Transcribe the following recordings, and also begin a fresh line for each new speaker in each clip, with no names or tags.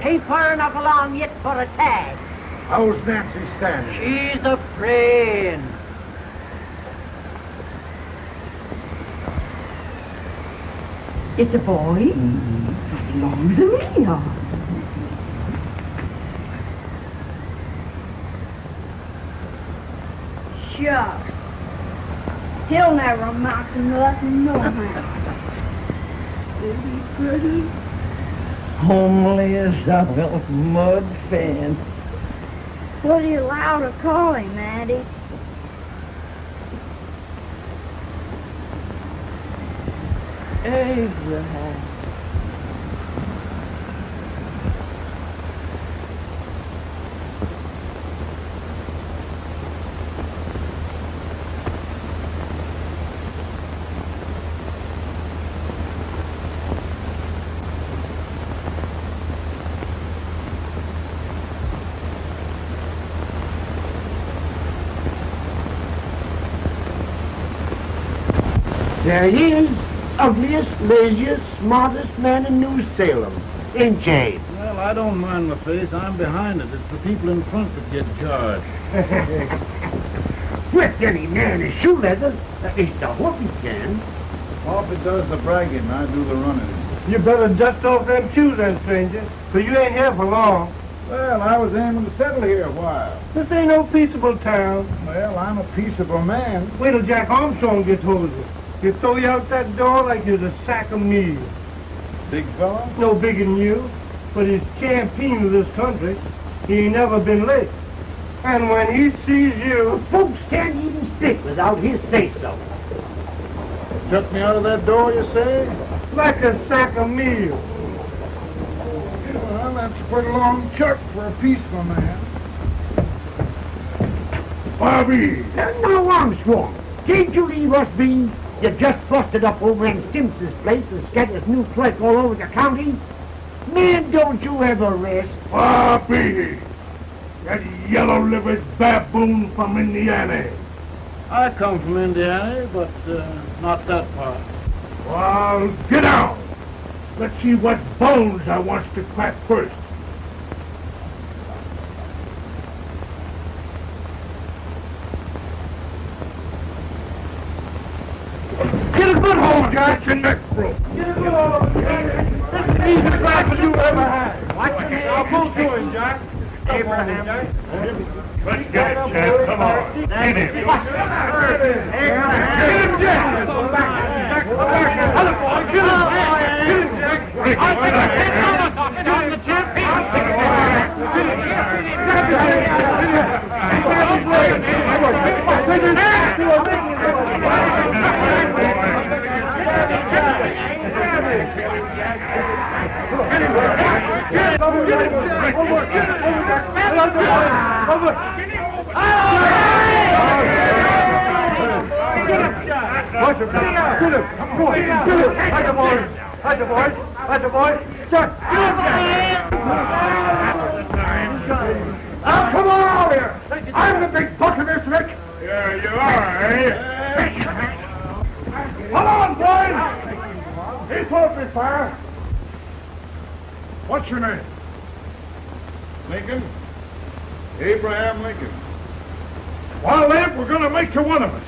Ain't far enough along yet for a tag.
How's Nancy standing?
She's a praying.
It's a boy? As long as a me are.
Shucks. He'll never amount to nothing, no how. Pretty.
Homely as a mud fan.
What are you allowed to call him, Addie?
Abraham.
There he is, ugliest, laziest, smartest man in New Salem. Ain't Jay?
Well, I don't mind my face. I'm behind it. It's the people in front that get charged.
With any man in shoe leather, at least I hope he can.
Hoppy does the bragging, I do the running.
You better dust off them shoes then, stranger, for you ain't here for long.
Well, I was aiming to settle here a while.
This ain't no peaceable town.
Well, I'm a peaceable man.
Wait till Jack Armstrong gets hold of you. He'll throw you out that door like you're a sack of meal.
Big fella?
No bigger than you, but he's champion of this country. He ain't never been late. And when he sees you...
Folks can't even speak without his say-so.
Took me out of that door, you say?
like a sack of meal.
Well, that's a pretty long chuck for a peaceful man.
Bobby! Now, Armstrong, can't you leave us be? You just busted up over in Stimpson's place and scattered new clerk all over the county. Man, don't you ever rest.
Bobby! That yellow-livered baboon from Indiana.
I come from Indiana, but not that far.
Well, get down. Let's see what bones I wants to crack first. Get a good hold, Jack. Your neck broke. Get a good hold. This is the easiest rifle you ever had.
Watch your head.
I'll pull to him, Jack.
Abraham.
Let's get it, Jack. Come on. Get him. Get him, Jack. Go back. Go back. Other boy, get him. Get him, Jack. I'll take a hit on the Oh, come on out here! I'm the big buck of this, Rick! Yeah, you are, eh? Come on, boys! He's open fire! What's your name?
Lincoln? Abraham Lincoln.
Well, Lamp, we're gonna make you one of us.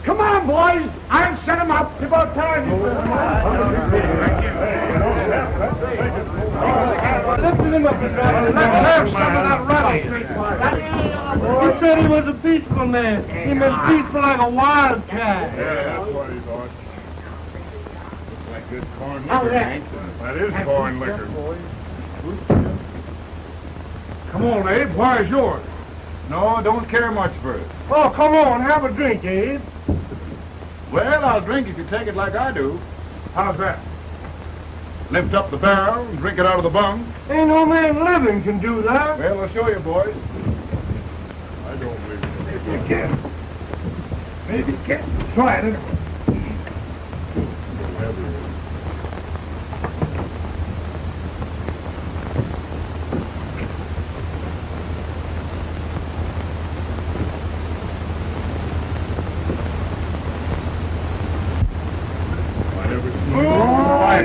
Come on, boys! I'll set him up. It's about time you set him up. Lifting him up and let's have some of that rattlesnake. He said he was a peaceful man. He meant peaceful like a wildcat.
Yeah, that's what he thought. Looks like good corn liquor. That is corn liquor.
Come on, Abe. Where's yours?
No, don't care much for it.
Oh, come on. Have a drink, Abe.
Well, I'll drink if you take it like I do.
How's that?
Lift up the barrel and drink it out of the bung.
Ain't no man living can do that.
Well, I'll show you, boys. I don't believe it.
Maybe you can. Maybe you can. Try it anyway.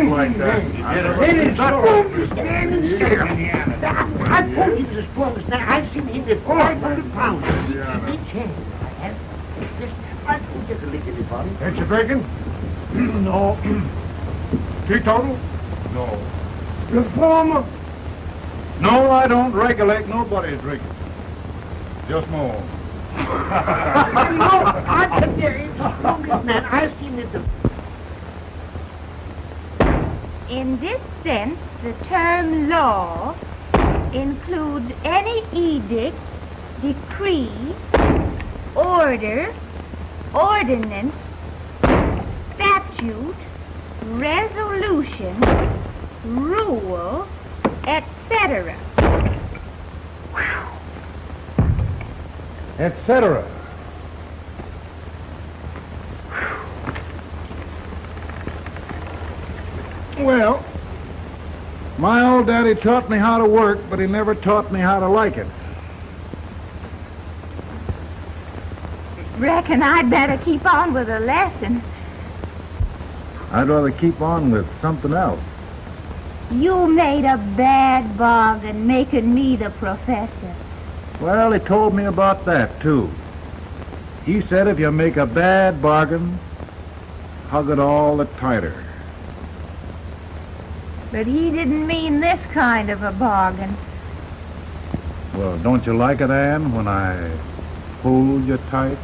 Like that.
It is strongest man in Indiana. I told you the strongest man. I've seen him lift 500 pounds. Each hand I have. I told you to lick anybody.
Extra bacon? No. Teetotal? No.
Reformer?
No, I don't recollect nobody's drinking. Just more.
No, I tell you, he's the strongest man. I've seen him.
In this sense, the term law includes any edict, decree, order, ordinance, statute, resolution, rule, etc.
Etc. Well, my old daddy taught me how to work, but he never taught me how to like it.
Reckon I'd better keep on with the lesson.
I'd rather keep on with something else.
You made a bad bargain making me the professor.
Well, he told me about that, too. He said if you make a bad bargain, hug it all the tighter.
But he didn't mean this kind of a bargain.
Well, don't you like it, Anne, when I hold you tight?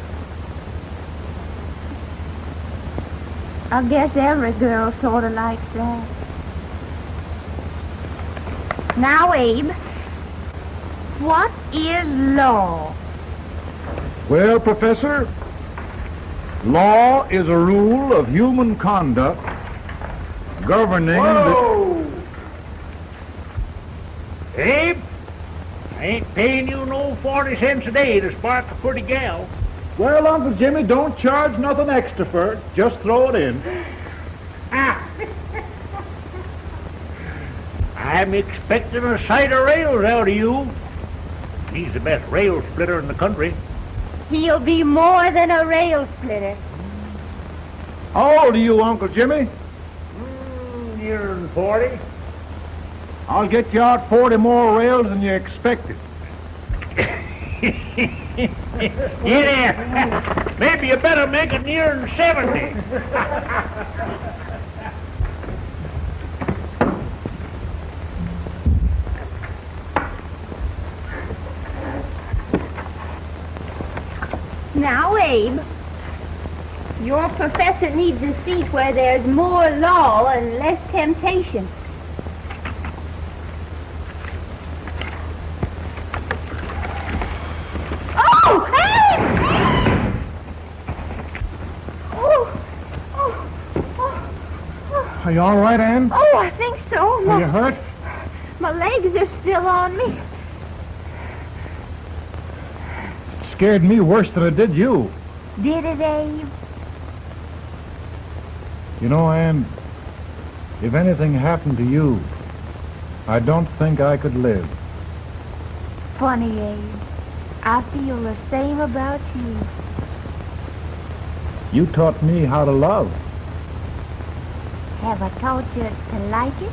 I guess every girl sort of likes that. Now, Abe, what is law?
Well, Professor, law is a rule of human conduct governing
Abe, I ain't paying you no 40 cents a day to spark a pretty gal.
Well, Uncle Jimmy, don't charge nothing extra for it. Just throw it in.
I'm expecting a sight of rails out of you. He's the best rail splitter in the country.
He'll be more than a rail splitter.
How old are you, Uncle Jimmy?
Year and 40.
I'll get you out 40 more rails than you expected.
Yeah, maybe you better make it near and 70.
Now, Abe, your professor needs a seat where there's more law and less temptation. Oh, Abe!
Are you all right, Anne?
Oh, I think so.
Are you hurt?
My legs are still on me.
Scared me worse than it did you.
Did it, Abe?
You know, Anne, if anything happened to you, I don't think I could live.
Funny, Abe. I feel the same about you.
You taught me how to love.
Have I taught you to like it?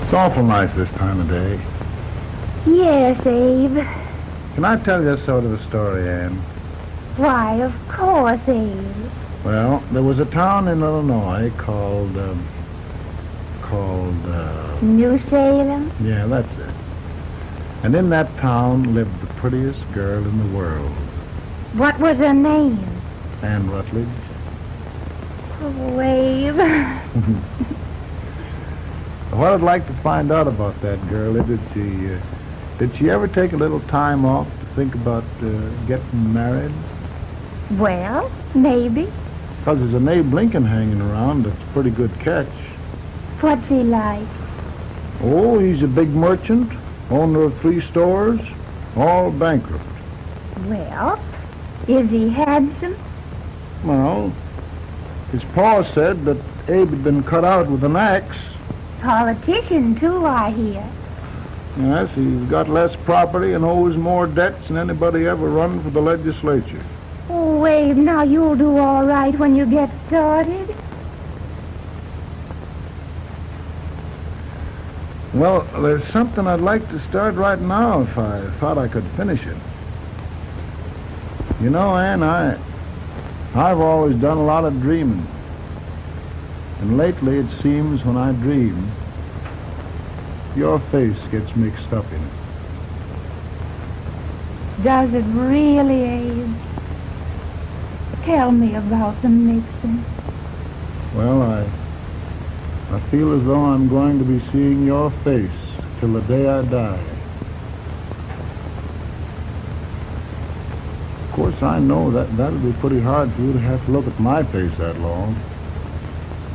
It's awful nice this time of day.
Yes, Abe.
Can I tell you sort of a story, Anne?
Why, of course, Abe.
Well, there was a town in Illinois called,
New Salem?
yeah, that's it. And in that town lived the prettiest girl in the world,
What was her name?
Anne Rutledge.
Oh, Abe.
What I'd like to find out about that girl is, did Did she ever take a little time off to think about getting married?
Well, maybe.
Because there's an Abe Lincoln hanging around that's a pretty good catch.
What's he like?
Oh, he's a big merchant, owner of 3 stores, all bankrupt.
Well, is he handsome?
Well, his pa said that Abe had been cut out with an axe.
Politician, too, I hear.
Yes, he's got less property and owes more debts than anybody ever run for the legislature.
Oh, Abe, now you'll do all right when you get started.
Well, there's something I'd like to start right now if I thought I could finish it. You know, Ann, I've always done a lot of dreaming. And lately it seems when I dream, your face gets mixed up in it.
Does it really, Abe? Tell me about the mixing.
Well, I feel as though I'm going to be seeing your face till the day I die. Of course, I know that'll be pretty hard for you to have to look at my face that long.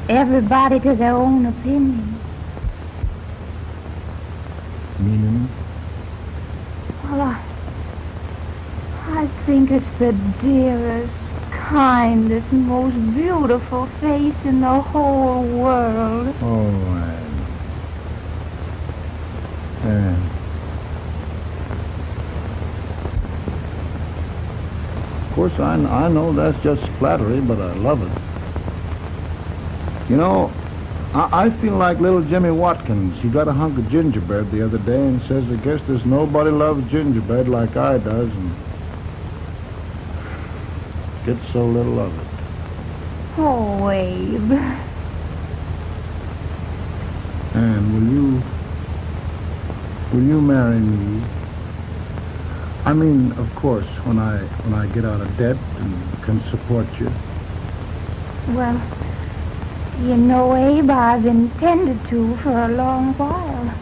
Everybody to their own opinion.
Meaning?
Well, I think it's the dearest, kindest, most beautiful face in the whole world.
Oh, Ann. Ann. Of course, I know that's just flattery, but I love it. You know, I feel like little Jimmy Watkins. He got a hunk of gingerbread the other day and says, I guess there's nobody loves gingerbread like I does, and gets so little of it.
Oh, Abe.
And will you marry me? I mean, of course, when I get out of debt and can support you.
Well, you know, Abe, I've intended to for a long while.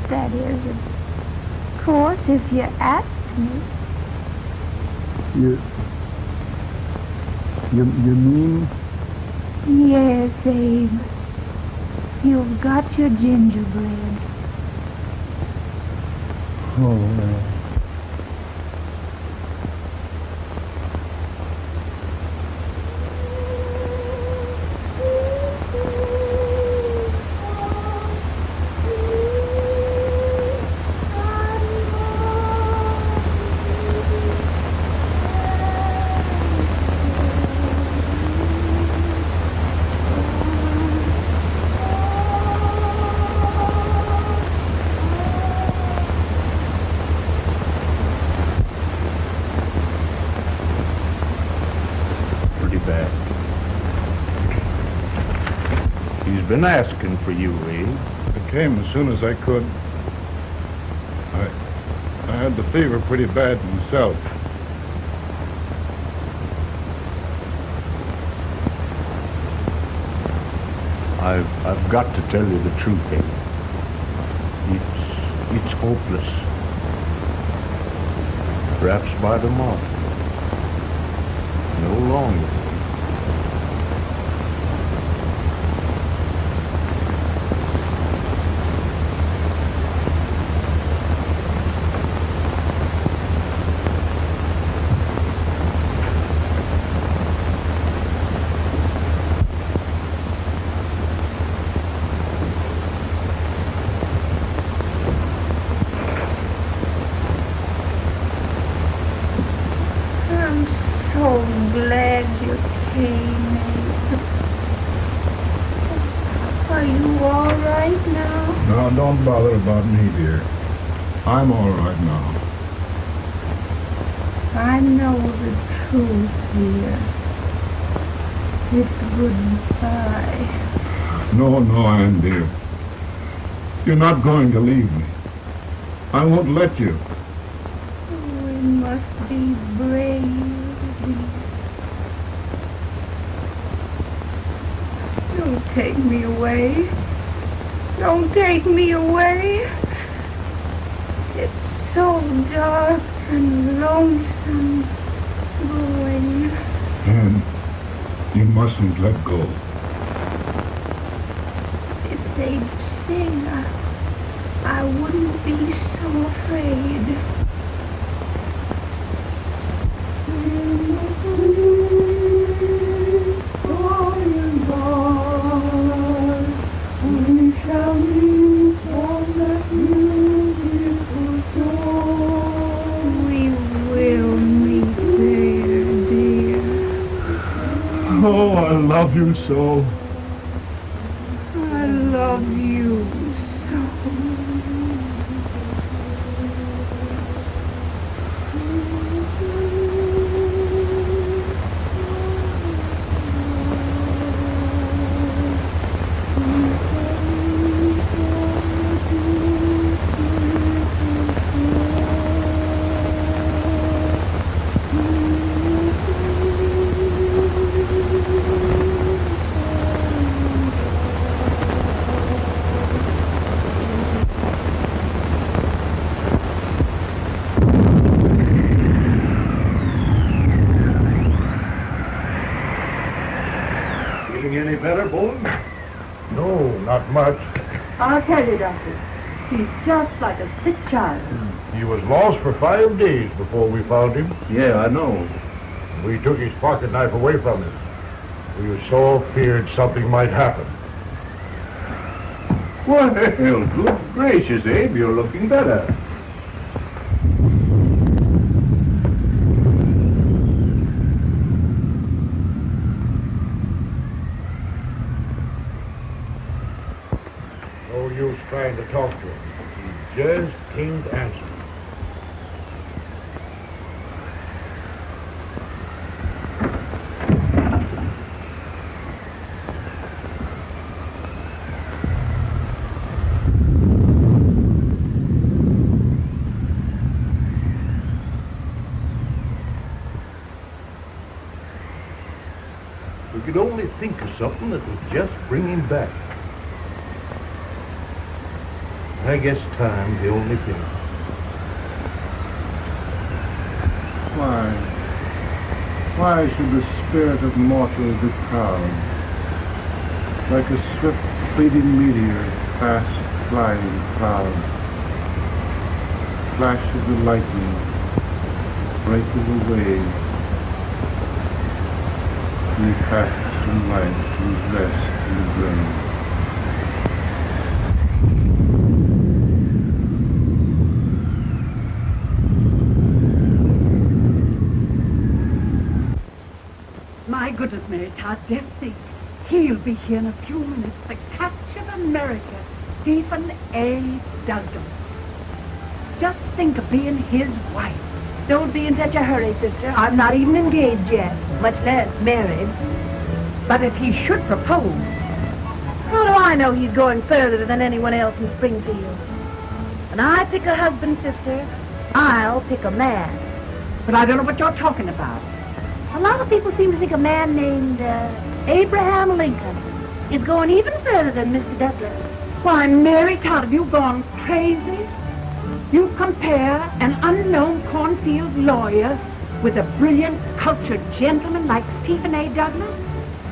That is, of course, if you ask me.
You mean?
Yes, Abe. You've got your gingerbread.
Oh,
Been asking for you, Abe.
I came as soon as I could. I had the fever pretty bad myself.
I've got to tell you the truth, Abe. It's hopeless. Perhaps by tomorrow. No longer.
Don't bother about me, dear. I'm all right now.
I know the truth, dear. It's goodbye.
No, Ann, dear. You're not going to leave me. I won't let you.
We must be brave, dear. Don't take me away. Don't take me away. so dark and lonesome going.
Anne, you mustn't let go.
If they'd sing, I wouldn't be so afraid. We shall meet on that beautiful shore. We will meet there, dear.
Oh, I love you so.
I love you so.
Any better, Boone?
No, not much.
I'll tell you, Doctor. He's just like a sick child.
He was lost for 5 days before we found him.
Yeah, I know.
We took his pocket knife away from him. We were so feared something might happen.
Well, good gracious, Abe, you're looking better.
No use trying to talk to him. He just can't answer.
We could only think of something that would just bring him back. I guess time's the only thing. Why should the spirit of mortal be proud? Like a swift fleeting meteor past flying clouds. Flash of the lightning, break of the wave. We pass from life to rest in the grave.
My goodness, Mary Todd, just think. He'll be here in a few minutes. The Catch of America, Stephen A. Douglas. Just think of being his wife.
Don't be in such a hurry, sister. I'm not even engaged yet, much less married.
But if he should propose,
How do I know he's going further than anyone else in Springfield? When I pick a husband, sister, I'll pick a man.
but I don't know what you're talking about.
A lot of people seem to think a man named Abraham Lincoln is going even further than Mr. Douglas.
Why, Mary Todd, have you gone crazy? You compare an unknown cornfield lawyer with a brilliant, cultured gentleman like Stephen A. Douglas?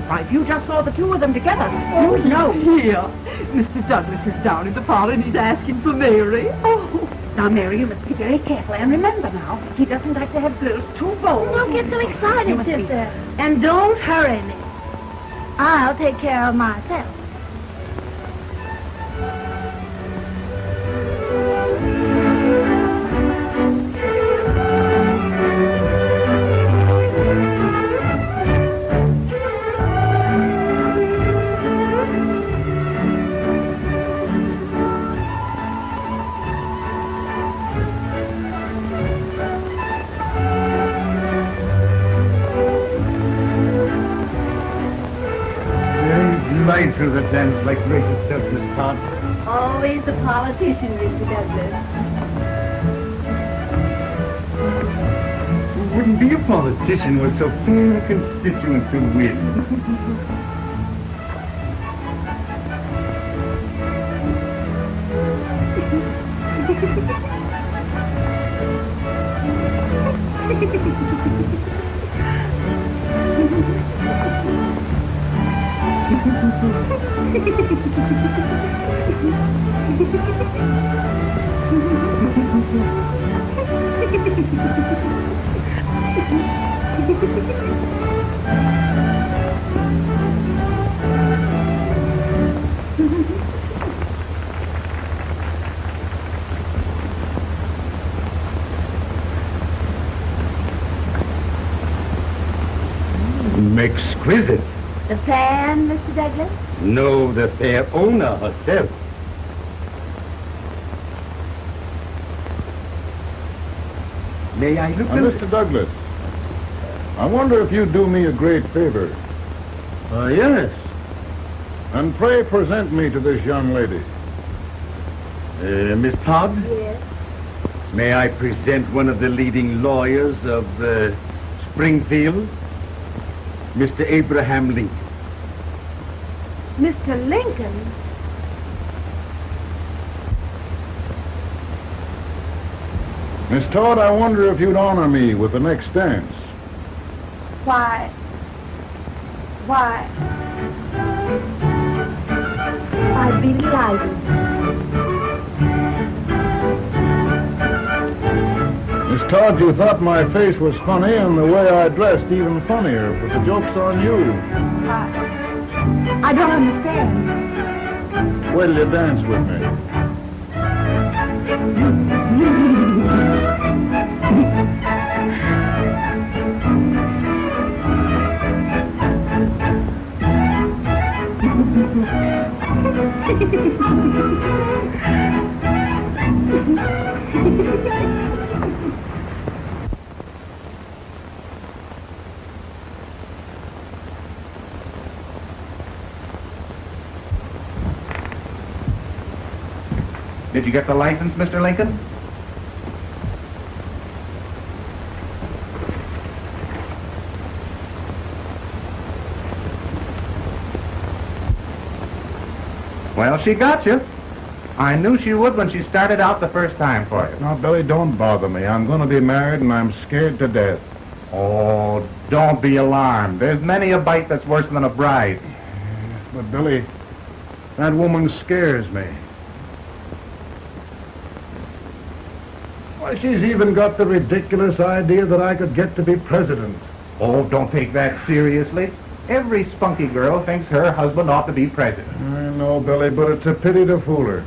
Why, if you just saw the two of them together, you'd know.
Here, Mr. Douglas is down in the parlor and he's asking for Mary.
Oh, now, Mary, you must be very careful. And remember now, he doesn't like to have girls too bold.
Don't get so
You
excited,
must be-
sister. And don't hurry me. I'll take care of myself.
Right through the dance like grace itself, Miss Todd.
Always the politician, Mr. Douglas.
Wouldn't be a politician with so fair a constituent to win.
Exquisite.
The fan, Mr. Douglas?
No, the fair owner herself. May I look at
Mr. Douglas, I wonder if you'd do me a great favor.
Yes.
And pray present me to this young lady.
Miss Todd?
Yes.
May I present one of the leading lawyers of Springfield? Mr. Abraham Lincoln.
Mr. Lincoln?
Miss Todd, I wonder if you'd honor me with the next dance.
Why? I'd be delighted.
Miss Todd, you thought my face was funny and the way I dressed even funnier, but the joke's on you.
I don't understand.
Wait till you dance with me.
Did you get the license, Mr. Lincoln? Well, she got you. I knew she would when she started out the first time for you.
Now, Billy, don't bother me. I'm going to be married and I'm scared to death.
Oh, don't be alarmed. There's many a bite that's worse than a bride.
But, Billy, that woman scares me. Why, she's even got the ridiculous idea that I could get to be president.
Oh, don't take that seriously. Every spunky girl thinks her husband ought to be president.
I know, Billy, but it's a pity to fool her.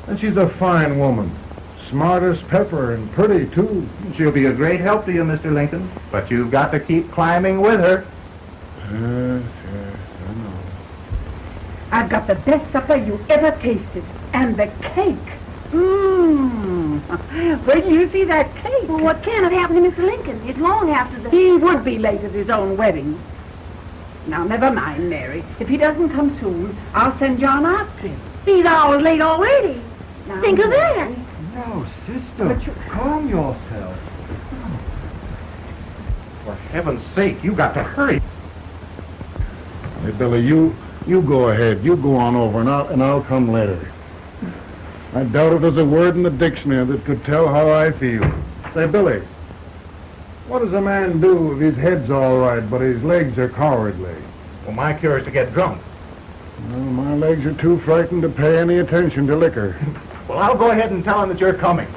And she's a fine woman. Smart as pepper and pretty, too.
She'll be a great help to you, Mr. Lincoln, but you've got to keep climbing with her.
Yes, I know.
I've got the best supper you ever tasted. And the cake. Mmm. Wait till you see that cake.
Well, what can have happened to Mr. Lincoln? It's long after the...
He would be late at his own wedding. Now, never mind, Mary. If he doesn't come soon, I'll send John after him.
He's hours late already.
Now,
Think of that.
No, sister.
But you-
Calm yourself.
For heaven's sake, you got to hurry.
Hey, Billy, you go ahead. You go on over, and I'll come later. I doubt if there's a word in the dictionary that could tell how I feel. Say, Billy, what does a man do if his head's all right, but his legs are cowardly?
Well, my cure is to get drunk.
Well, my legs are too frightened to pay any attention to liquor.
Well, I'll go ahead and tell him that you're coming.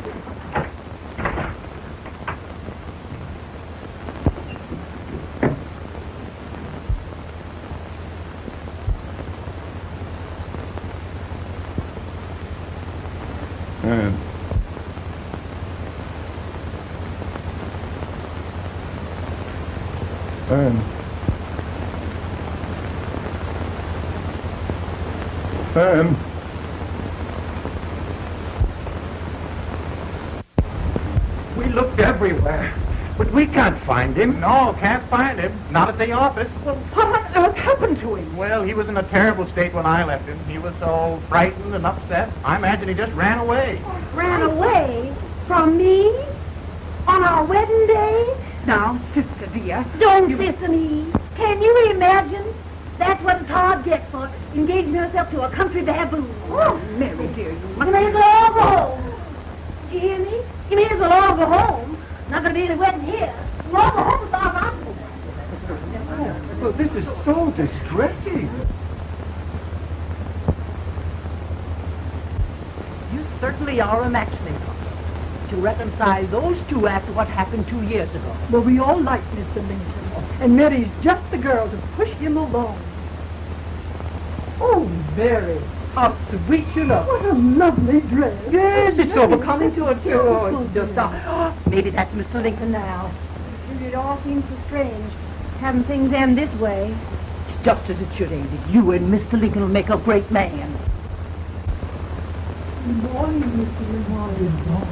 And
We looked everywhere, but we can't find him. No, can't find him. Not at the office.
Well, what on earth happened to him?
Well, he was in a terrible state when I left him. He was so frightened and upset. I imagine he just ran away.
Ran away from me? On our wedding day?
Now, sister dear.
Don't listen to me. Can you imagine? That's what Todd gets for engaging herself to a country baboon.
Oh, Mary dear, you
You
must...
may as well all go home. Do you hear me? You may as well all go home. Not going to be any wedding here. Well, the whole time
Well, this is so distressing.
You certainly are a matchmaker. To reconcile those two after what happened 2 years ago.
Well, we all like Mr. Lincoln. And Mary's just the girl to push him along. Oh, Mary, how sweet you look. What a lovely dress.
Yes, it's overcoming to it, too. Oh, it's just, maybe that's Mr. Lincoln now.
It all seems so strange, having things end this way.
It's just as it should end. You and Mr. Lincoln will make a great man.
Good morning, Mr. Lincoln. Good morning.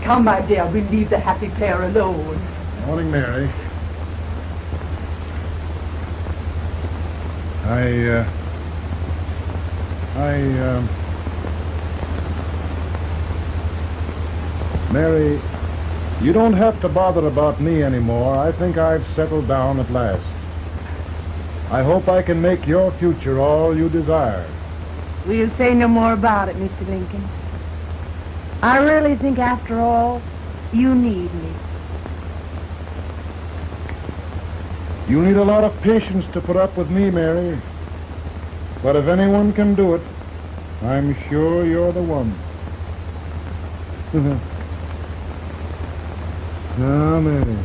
Come, my dear, we'll leave the happy pair alone.
Morning, Mary. Mary, you don't have to bother about me anymore. I think I've settled down at last. I hope I can make your future all you desire.
We'll say no more about it, Mr. Lincoln. I really think, after all, you need me.
You need a lot of patience to put up with me, Mary. But if anyone can do it, I'm sure you're the one. Ah, Mary.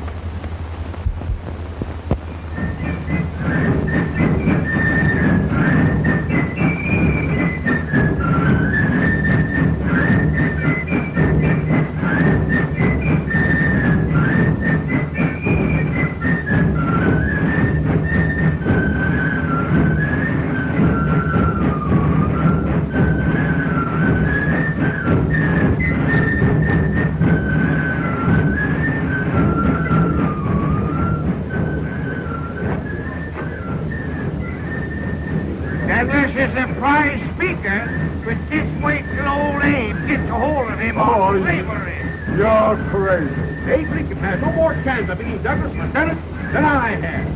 Douglas is a prize speaker, but just wait till old Abe gets a hold of him on slavery.
You're crazy.
Abe Lincoln has no more chance of being Douglas lieutenant than I have.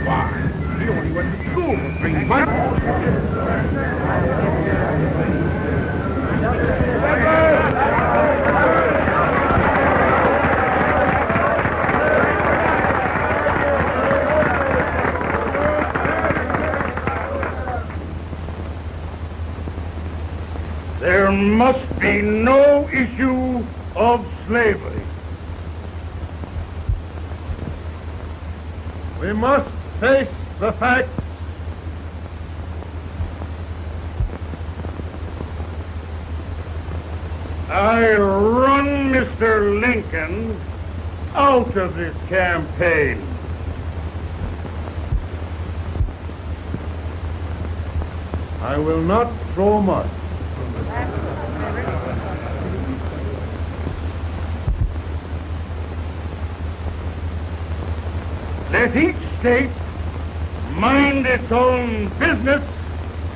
Why? He only went to school for 3 months.
There must be no issue of slavery. We must face the facts. I run Mr. Lincoln out of this campaign. I will not throw mud. Let each state mind its own business,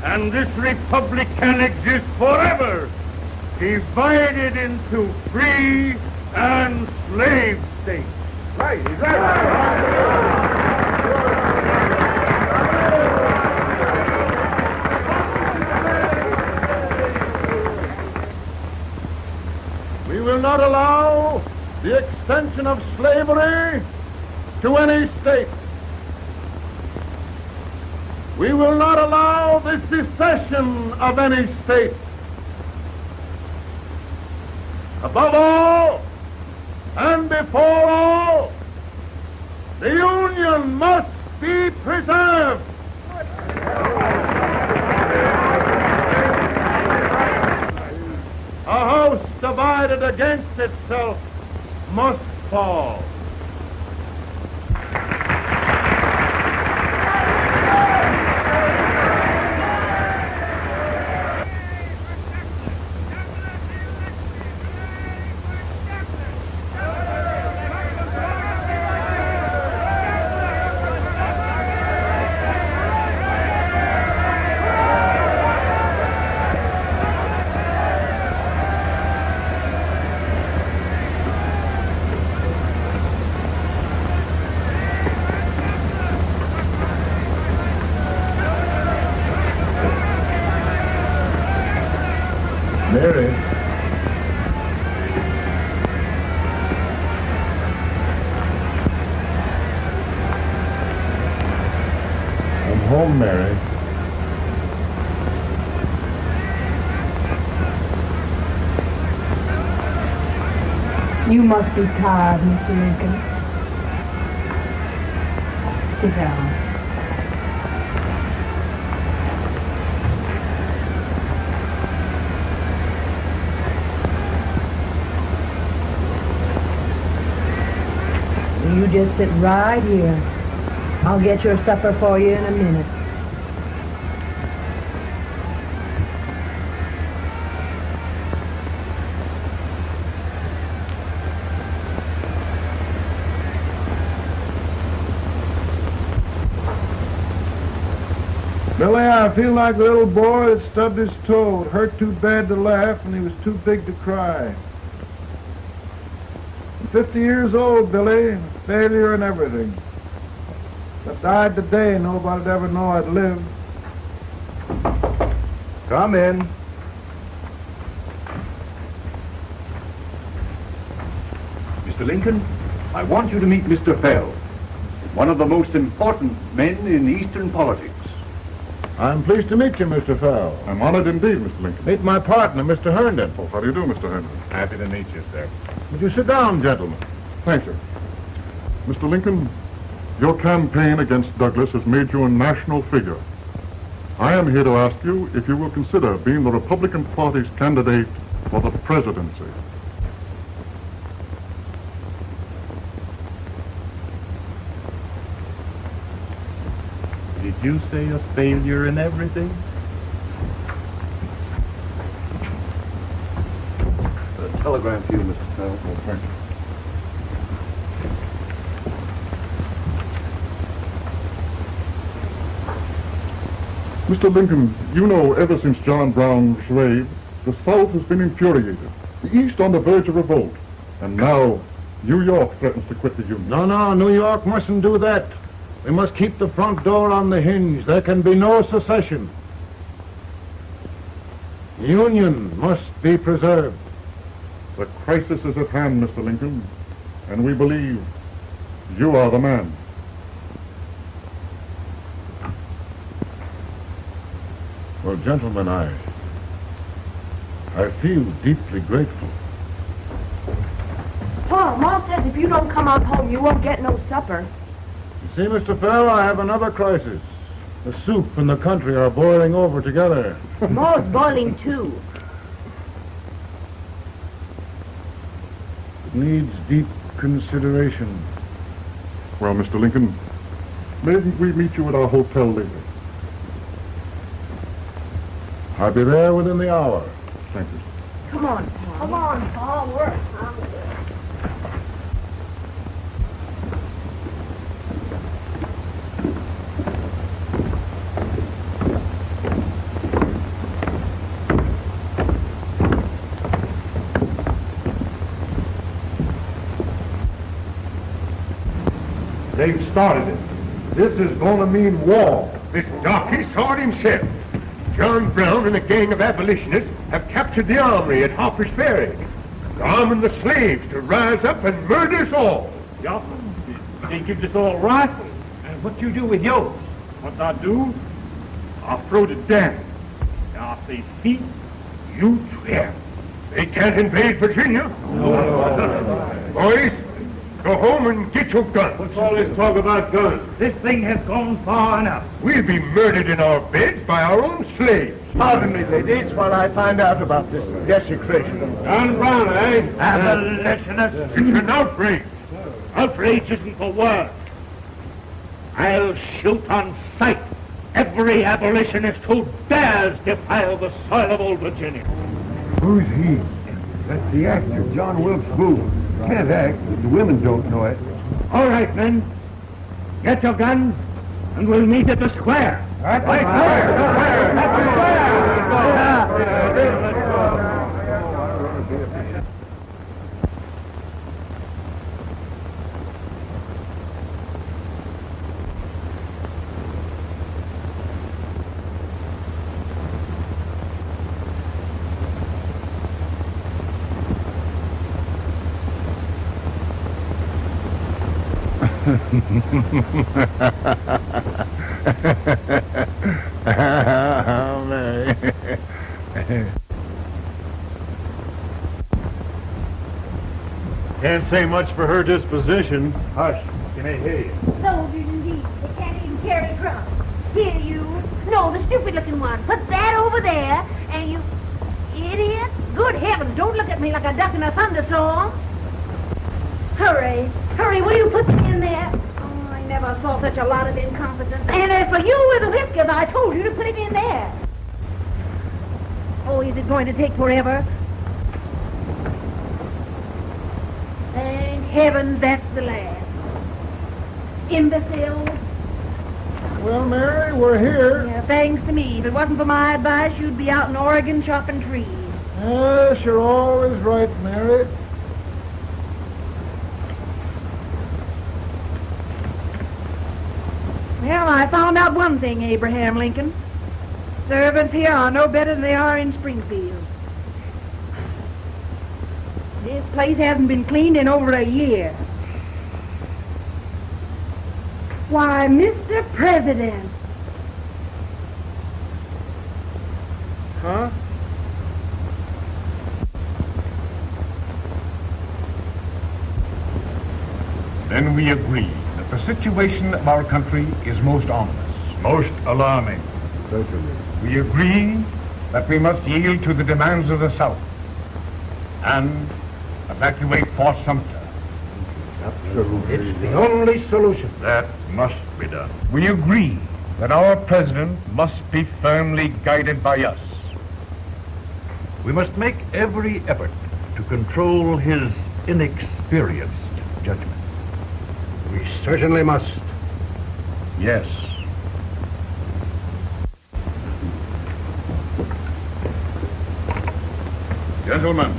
and this republic can exist forever, divided into free and slave states.
Right, he's right.
We will not allow the extension of slavery to any state. We will not allow the secession of any state. Above all, and before all, the Union must be preserved. A house divided against itself must fall. home, Mary.
You must be tired, Mr. Lincoln. Sit down. You just sit right here. I'll get your supper for you in a minute.
Billy, I feel like the little boy that stubbed his toe. It hurt too bad to laugh, and he was too big to cry. I'm 50 years old, Billy. Failure and everything. If I died today, nobody'd ever know I'd lived. Come in.
Mr. Lincoln, I want you to meet Mr. Fell, one of the most important men in Eastern politics.
I'm pleased to meet you, Mr. Fell.
I'm honored indeed, Mr. Lincoln.
Meet my partner, Mr. Herndon.
Oh, how do you do, Mr. Henry?
Happy to meet you, sir.
Would you sit down, gentlemen?
Thank you. Mr. Lincoln, your campaign against Douglas has made you a national figure. I am here to ask you if you will consider being the Republican Party's candidate for the presidency.
Did you say a failure in everything? A telegram for you, Mr. Fell.
Oh, thank you. Mr. Lincoln, you know, ever since John Brown slaved, the South has been infuriated, the East on the verge of revolt, and now New York threatens to quit the Union.
No, New York mustn't do that. We must keep the front door on the hinge. There can be no secession. The Union must be preserved.
The crisis is at hand, Mr. Lincoln, and we believe you are the man.
Well, gentlemen, I feel deeply grateful.
Paul, Ma says if you don't come on home, you won't get no supper.
You see, Mr. Fell, I have another crisis. The soup and the country are boiling over together.
Ma's boiling too.
It needs deep consideration.
Well, Mr. Lincoln, maybe we meet you at our hotel later.
I'll be there within the hour.
Thank you.
Come on, Paul. Come on, Paul. We're hungry.
They've started it. This is going to mean war. This darky saw it himself. John Brown and a gang of abolitionists have captured the armory at Harper's Ferry. They're arming the slaves to rise up and murder us all.
Yeah? You think it's all right? And what you do with yours? What I do? I throw the down. I say, feet, you swear.
They can't invade Virginia. Boys, go home and get your guns.
What's all this talk about guns? This thing has gone far enough.
We'll be murdered in our beds by our own slaves.
Pardon me, ladies, while I find out about this desecration of...
John Brown, eh?
Abolitionists. It's an outrage.
Outrage isn't the word. I'll shoot on sight every abolitionist who dares defile the soil of old Virginia.
Who's he? That's the actor, John Wilkes Booth. Can't act, but the women don't know it.
All right, men. Get your guns, and we'll meet at the square.
At the square!
Oh, Mary.
Can't say much for her disposition. Hush, can I hear you?
Soldiers indeed. They can't even carry drums. Here, you. No, the stupid-looking one. Put that over there, and you... Idiot. Good heavens, don't look at me like a duck in a thunderstorm. Hurry. Hurry, will you put me in there? Oh, I never saw such a lot of incompetence. And as for you with the whiskers, I told you to put him in there. Oh, is it going to take forever? Thank heavens that's the last. Imbecile.
Well, Mary, we're here.
Yeah, thanks to me. If it wasn't for my advice, you'd be out in Oregon chopping trees.
Yes, you're always right, Mary.
Well, I found out one thing, Abraham Lincoln. Servants here are no better than they are in Springfield. This place hasn't been cleaned in over a year. Why, Mr. President.
Huh?
Then we agree that the situation of our country is most ominous.
Most alarming.
Certainly. We agree that we must yield to the demands of the South and evacuate Fort Sumter.
Absolutely. It's the only solution.
That must be done.
We agree that our president must be firmly guided by us.
We must make every effort to control his inexperienced judgment.
We certainly must.
Yes.
Gentlemen.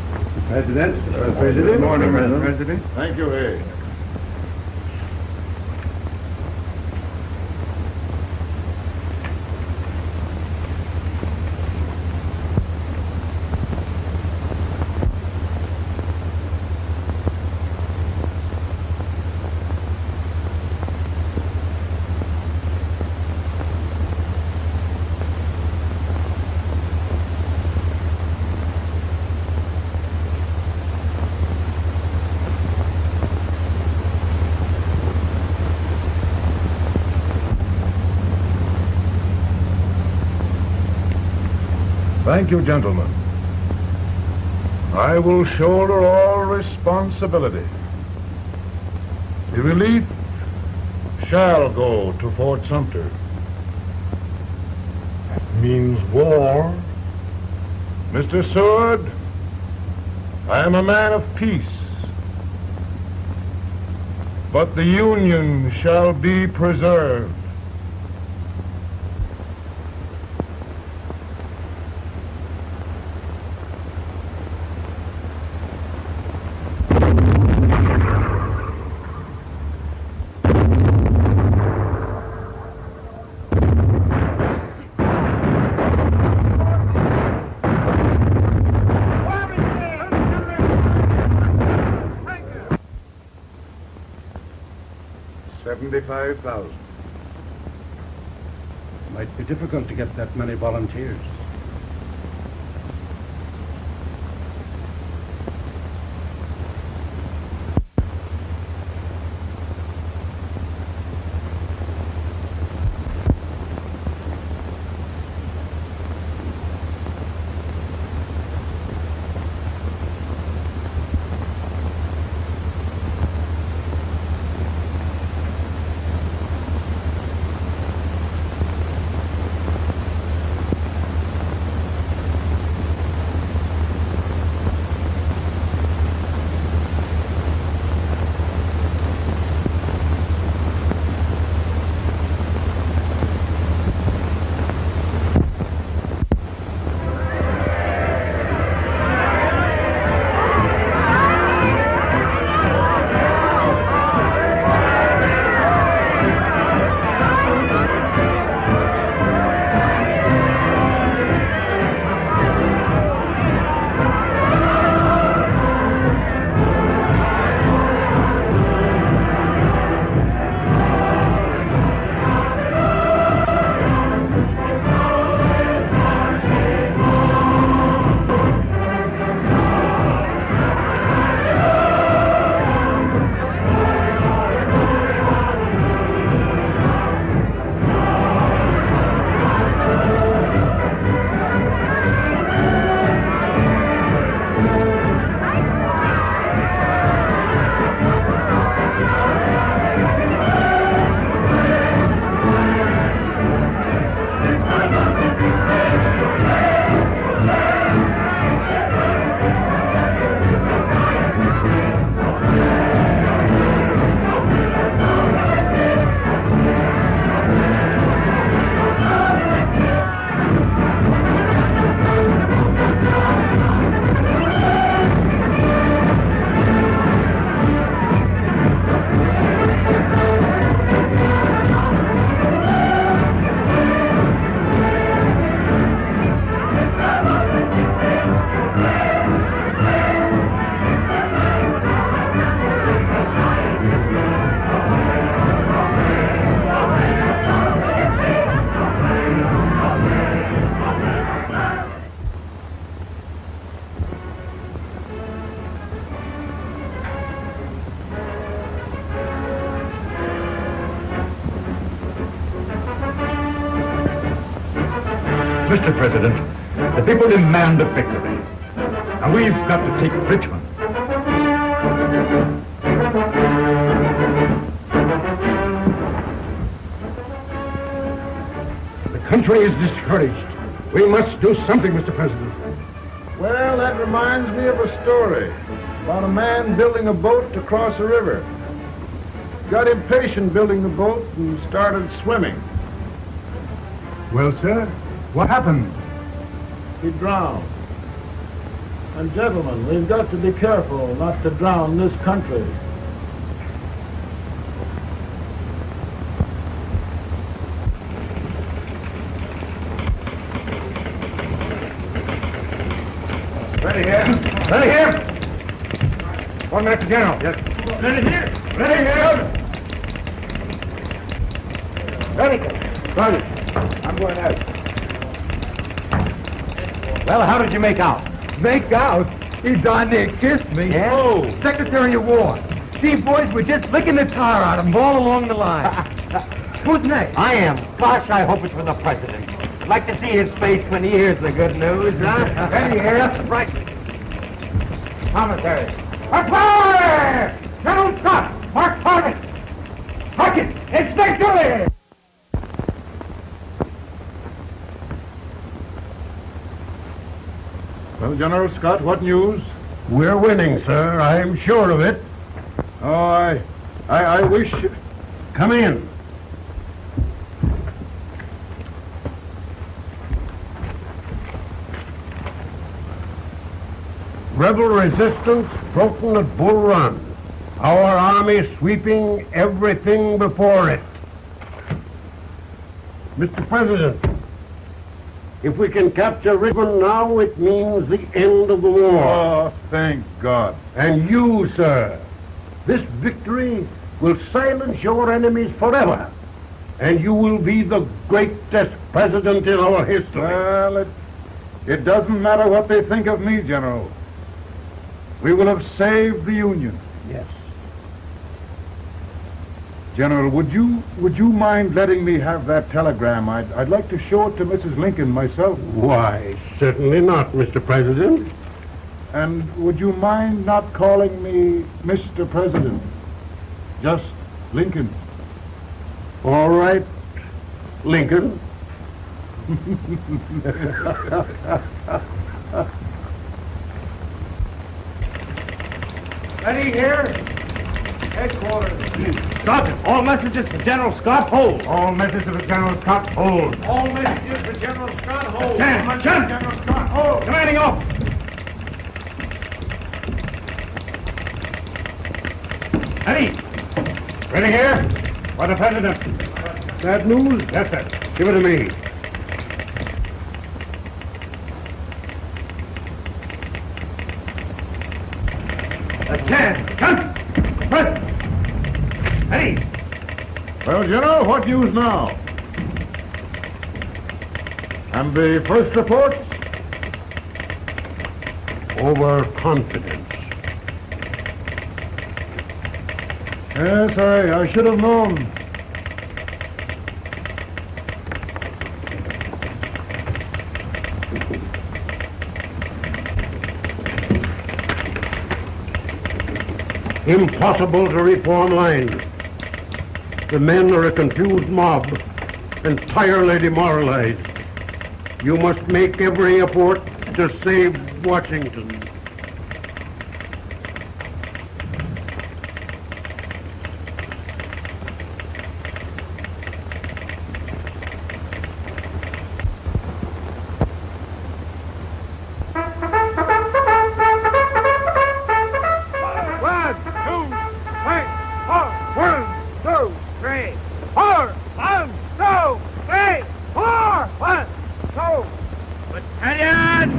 President.
Good morning,
Mr.
President. Thank you, Hay.
Thank you, gentlemen. I will shoulder all responsibility. The relief shall go to Fort Sumter. That means war. Mr. Seward, I am a man of peace. But the Union shall be preserved.
$75,000. Might be difficult to get that many volunteers. Mr. President, the people demand a victory. And we've got to take Richmond. The country is discouraged. We must do something, Mr. President.
Well, that reminds me of a story about a man building a boat to cross a river. Got impatient building the boat and started swimming.
Well, sir, what happened?
He drowned. And gentlemen, we've got to be careful not to drown this country.
Ready here. Ready here. 1 minute to General. Yes.
Ready here.
Ready here.
Ready.
Sergeant, I'm going out. Well, how did you make out?
Make out? He darn near kissed me.
Yeah?
Oh, Secretary of War. See, boys, we're just licking the tar out of him all along the line. Who's next?
I am. Gosh, I hope it's for the president. I'd like to see his face when he hears the good news, huh?
Ready here.
Right.
Commissary. Fire! General Scott! Mark target! Target! It's victory!
Well, General Scott, what news?
We're winning, sir. I'm sure of it.
Oh, I wish...
Come in. Rebel resistance broken at Bull Run. Our army sweeping everything before it. Mr. President, if we can capture Richmond now, it means the end of the war.
Oh, thank God.
And you, sir, this victory will silence your enemies forever. And you will be the greatest president in our history.
Well, it doesn't matter what they think of me, General. We will have saved the Union.
Yes.
General, would you mind letting me have that telegram? I'd like to show it to Mrs. Lincoln myself.
Why, certainly not, Mr. President.
And would you mind not calling me Mr. President? Just Lincoln.
All right, Lincoln.
Ready here. Headquarters. Sergeant, all messages to General Scott, hold. All messages to General Scott, hold. All messages to General Scott, hold. General Scott, hold. Commanding officer. Ready? Ready here? For the President.
Bad news?
Yes, sir.
Give it to me.
Gun. Press. Ready.
Well, General, what news now? And the first report?
Overconfidence.
Yes, I should have known.
Impossible to reform lines. The men are a confused mob, entirely demoralized. You must make every effort to save Washington.
Battalion!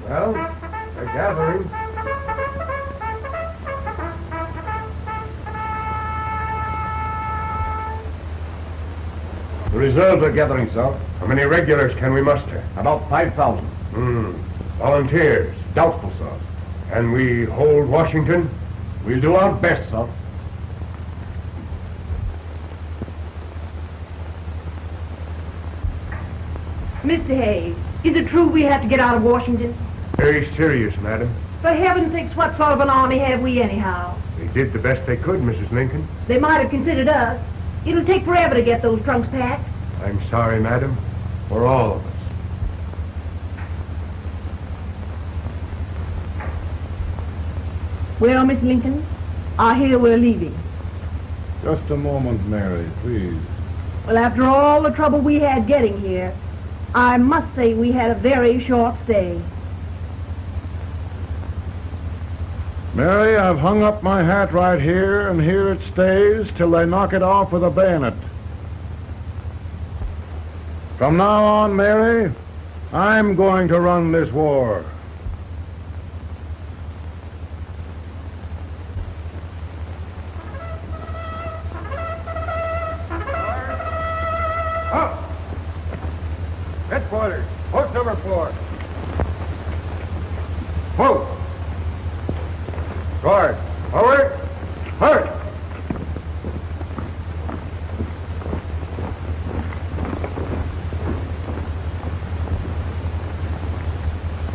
Well, they're gathering.
The reserves are gathering, sir.
How many regulars can we muster?
About 5,000.
Volunteers?
Doubtful, sir.
Can we hold Washington?
We'll do our best, sir.
Mr. Hayes, is it true we have to get out of Washington?
Very serious, madam.
For heaven's sakes, what sort of an army have we anyhow?
They did the best they could, Mrs. Lincoln.
They might have considered us. It'll take forever to get those trunks packed.
I'm sorry, madam, for all of us.
Well, Miss Lincoln, I hear we're leaving.
Just a moment, Mary, please.
Well, after all the trouble we had getting here, I must say we had a very short stay.
Mary, I've hung up my hat right here, and here it stays till they knock it off with a bayonet. From now on, Mary, I'm going to run this war.
Up! Headquarters, post number 4. Move! Guard, forward, hurry!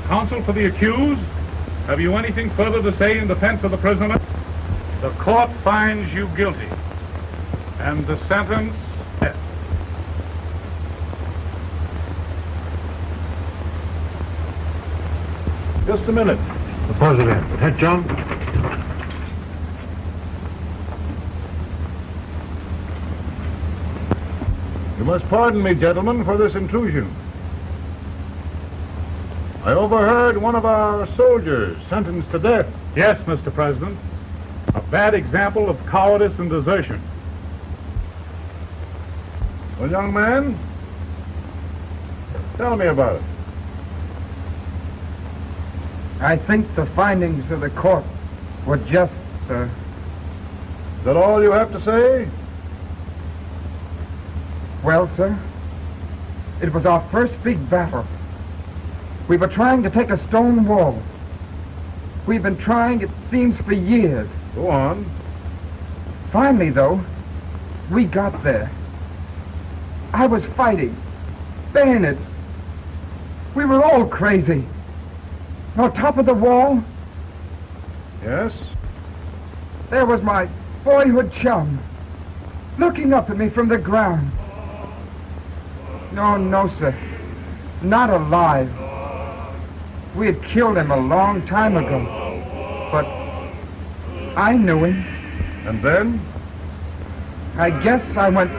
Counsel for the accused, have you anything further to say in defense of the prisoner? The court finds you guilty, and the sentence, death.
Just a minute.
The president. Attention.
You must pardon me, gentlemen, for this intrusion. I overheard one of our soldiers sentenced to death.
Yes, Mr. President. A bad example of cowardice and desertion.
Well, young man, tell me about it.
I think the findings of the court were just, sir.
Is that all you have to say?
Well, sir, it was our first big battle. We were trying to take a stone wall. We've been trying, it seems, for years.
Go on.
Finally, though, we got there. I was fighting. Bayonets. We were all crazy. On top of the wall,
Yes?
there was my boyhood chum, looking up at me from the ground. No, sir. Not alive. We had killed him a long time ago. But I knew him.
And then?
I guess I went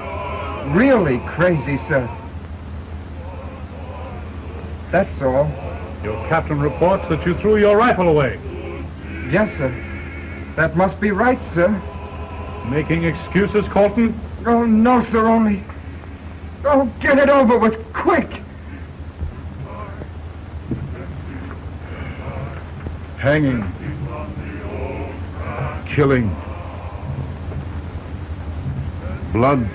really crazy, sir. That's all.
Your captain reports that you threw your rifle away.
Yes, sir. That must be right, sir.
Making excuses, Colton?
Oh, no, sir, only... Oh, get it over with, quick!
Hanging. Killing. Blood.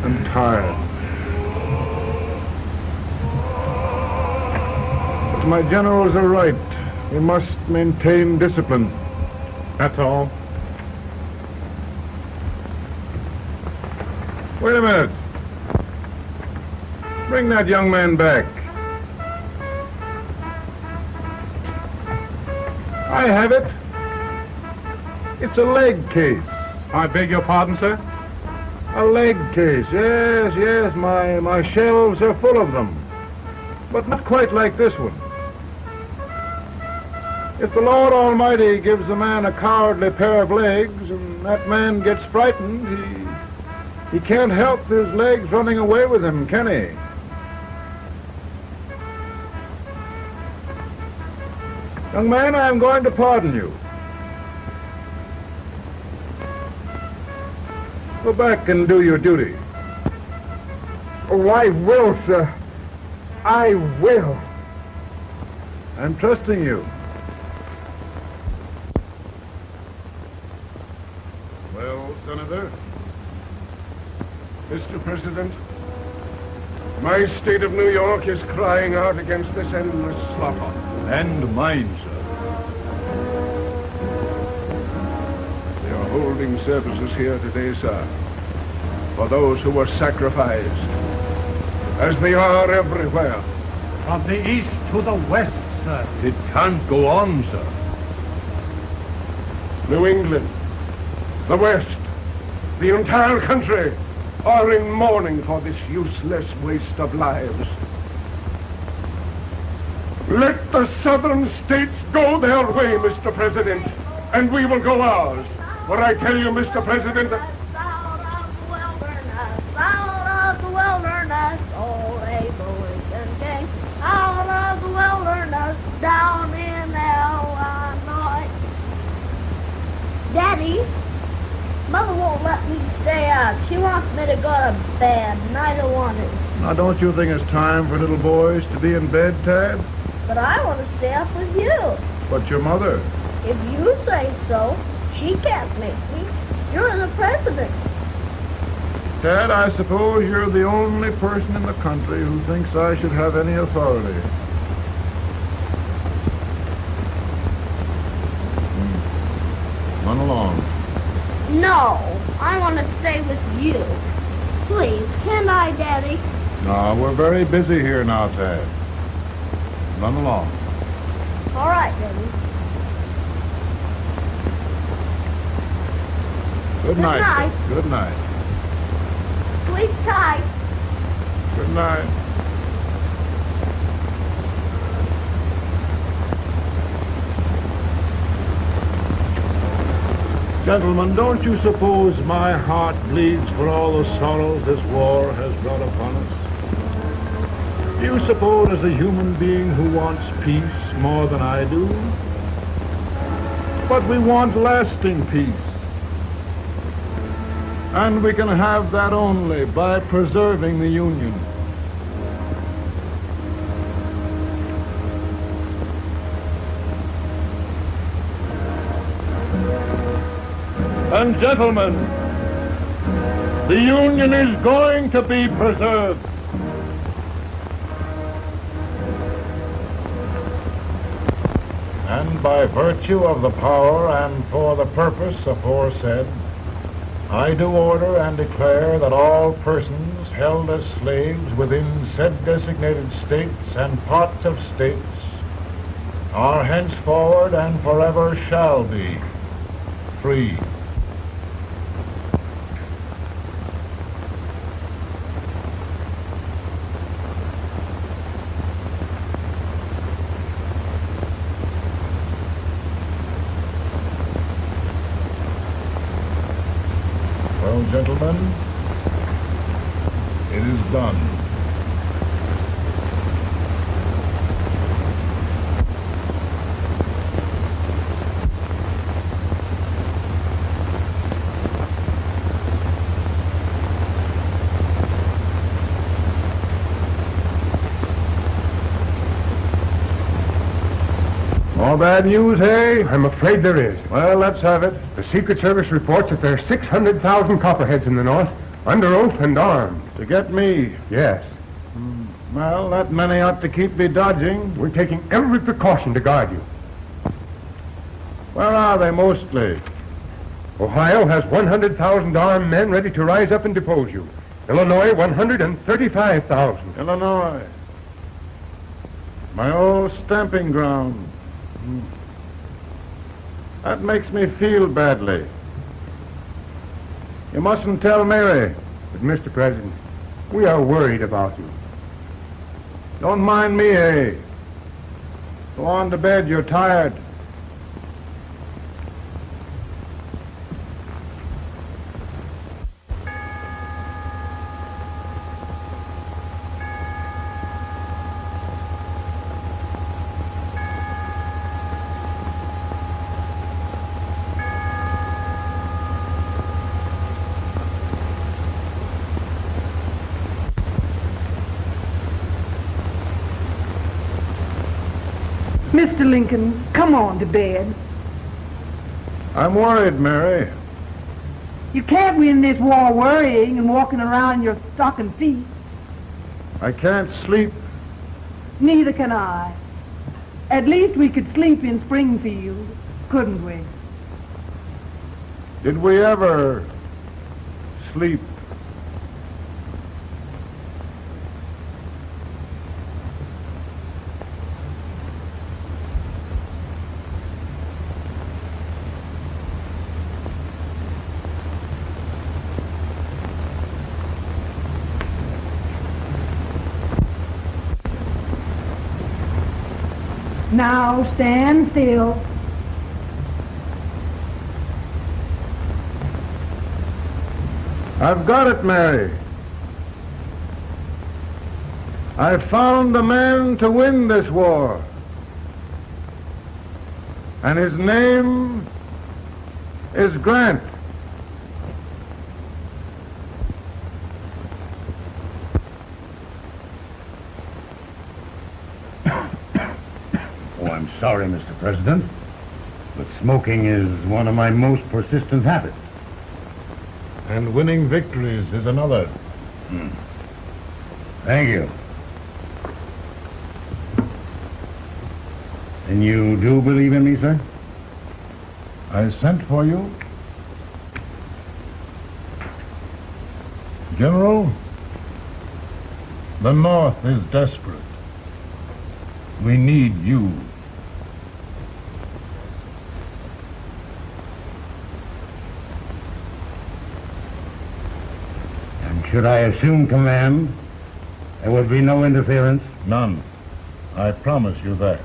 I'm tired. But my generals are right. We must maintain discipline.
That's all.
Wait a minute. Bring that young man back. I have it. It's a leg case.
I beg your pardon, sir?
A leg case, yes, my shelves are full of them. But not quite like this one. If the Lord Almighty gives a man a cowardly pair of legs and that man gets frightened, he can't help his legs running away with him, can he? Young man, I'm going to pardon you. Go back and do your duty.
Oh, I will, sir. I will.
I'm trusting you. Well, Senator?
Mr. President, my state of New York is crying out against this endless slaughter.
And mine, sir.
They are holding services here today, sir, for those who were sacrificed, as they are everywhere.
From the east to the west, sir.
It can't go on, sir.
New England, the West, the entire country are in mourning for this useless waste of lives. Let the southern states go their way, Mr. President, and we will go ours. For I tell you, Mr. President,
Out of the wilderness, old Abraham came. Out of the wilderness, down in Illinois. Daddy, Mother won't let me stay up. She wants me to go to bed, and I don't want to.
Now, don't you think it's time for little boys to be in bed, Tad?
But I want to stay up with you.
But your mother.
If you say so, she can't make me. You're the president.
Tad, I suppose you're the only person in the country who thinks I should have any authority. Run along.
No, I want to stay with you. Please, can I, Daddy?
No, we're very busy here now, Tad. Run along.
All right, Daddy.
Good night.
night.
Good night.
Sleep tight.
Good night. Gentlemen, don't you suppose my heart bleeds for all the sorrows this war has brought upon us? Do you suppose as a human being who wants peace more than I do? But we want lasting peace. And we can have that only by preserving the Union. And gentlemen, the Union is going to be preserved. And by virtue of the power and for the purpose aforesaid, I do order and declare that all persons held as slaves within said designated states and parts of states are henceforward and forever shall be free. Well, gentlemen, it is done. More bad news, hey?
I'm afraid there is.
Well, let's have it.
The Secret Service reports that there are 600,000 copperheads in the north, under oath and armed.
To get me.
Yes.
Well, that many ought to keep me dodging.
We're taking every precaution to guard you.
Where are they mostly?
Ohio has 100,000 armed men ready to rise up and depose you. Illinois, 135,000.
Illinois. My old stamping ground. That makes me feel badly. You mustn't tell Mary.
But, Mr. President, we are worried about you.
Don't mind me, eh? Go on to bed, you're tired.
Mr. Lincoln, come on to bed.
I'm worried, Mary.
You can't win this war worrying and walking around in your stocking feet.
I can't sleep.
Neither can I. At least we could sleep in Springfield, couldn't we?
Did we ever sleep?
Now stand still.
I've got it, Mary. I found the man to win this war. And his name is Grant.
Oh, I'm sorry, Mr. President, but smoking is one of my most persistent habits.
And winning victories is another.
Thank you. And you do believe in me, sir?
I sent for you. General, the North is desperate. We need you.
And should I assume command, there will be no interference?
None. I promise you that.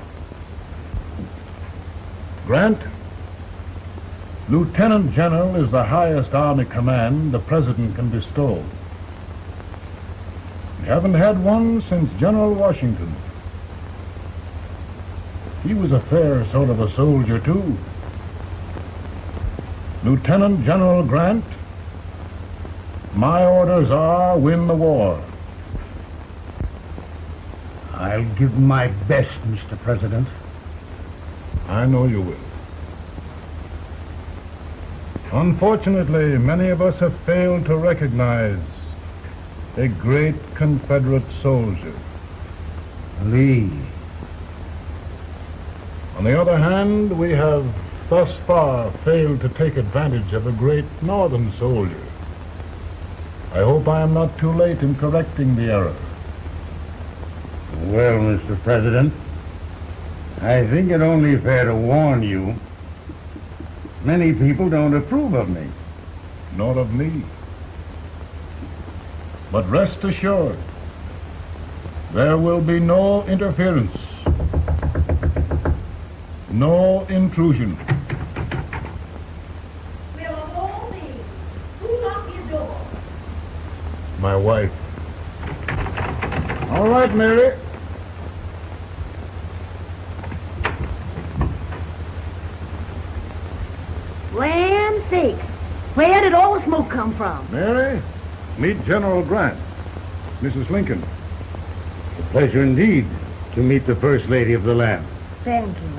Grant, Lieutenant General is the highest army command the President can bestow. We haven't had one since General Washington. He was a fair sort of a soldier, too. Lieutenant General Grant, my orders are win the war.
I'll give my best, Mr. President.
I know you will. Unfortunately, many of us have failed to recognize a great Confederate soldier.
Lee.
On the other hand, we have thus far failed to take advantage of a great Northern soldier. I hope I am not too late in correcting the error.
Well, Mr. President, I think it only fair to warn you. Many people don't approve of me.
Nor of me. But rest assured, there will be no interference. No intrusion.
Well, of all things, who locked your door?
My wife. All right, Mary.
Land sakes, where did all the smoke come from?
Mary, meet General Grant, Mrs. Lincoln.
It's a pleasure indeed to meet the First Lady of the land.
Thank you.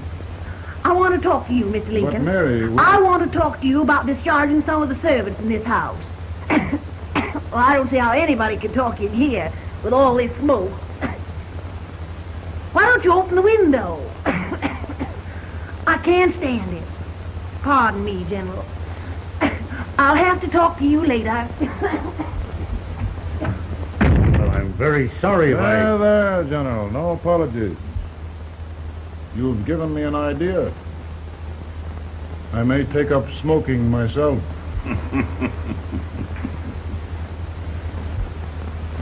I want to talk to you, Mr. Lincoln.
But Mary,
I want to talk to you about discharging some of the servants in this house. Well, I don't see how anybody can talk in here with all this smoke. Why don't you open the window? I can't stand it. Pardon me, General. I'll have to talk to you later.
Well, I'm very sorry if
There, General. No apologies. You've given me an idea. I may take up smoking myself.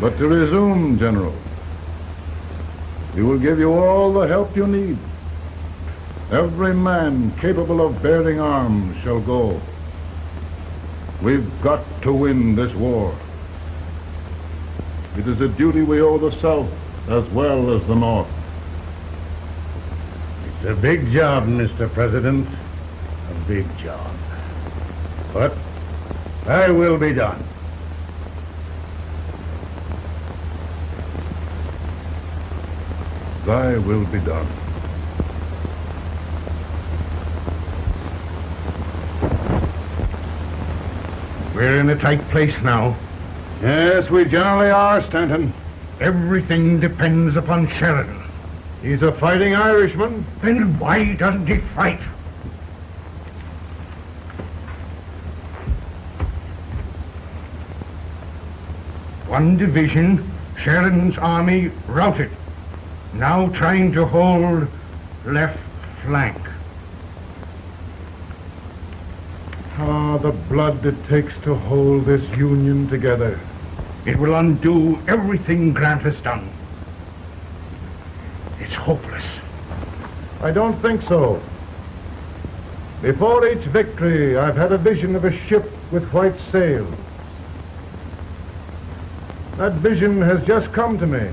But to resume, General, we will give you all the help you need. Every man capable of bearing arms shall go. We've got to win this war. It is a duty we owe the South as well as the North.
It's a big job, Mr. President. A big job. But I will be done.
Thy will be done.
We're in a tight place now.
Yes, we generally are, Stanton.
Everything depends upon Sheridan.
He's a fighting Irishman.
Then why doesn't he fight? One division, Sheridan's army, routed. Now trying to hold left flank.
Ah, the blood it takes to hold this Union together.
It will undo everything Grant has done. It's hopeless.
I don't think so. Before each victory, I've had a vision of a ship with white sails. That vision has just come to me.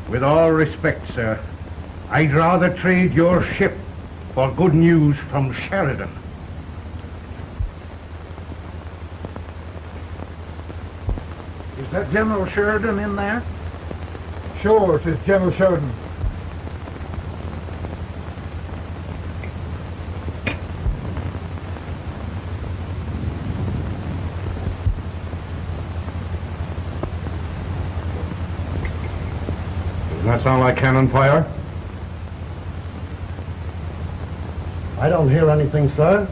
With all respect, sir, I'd rather trade your ship for good news from Sheridan.
Is that General Sheridan in there?
Sure, it is General Sheridan.
Doesn't that sound like cannon fire? I don't hear anything, sir.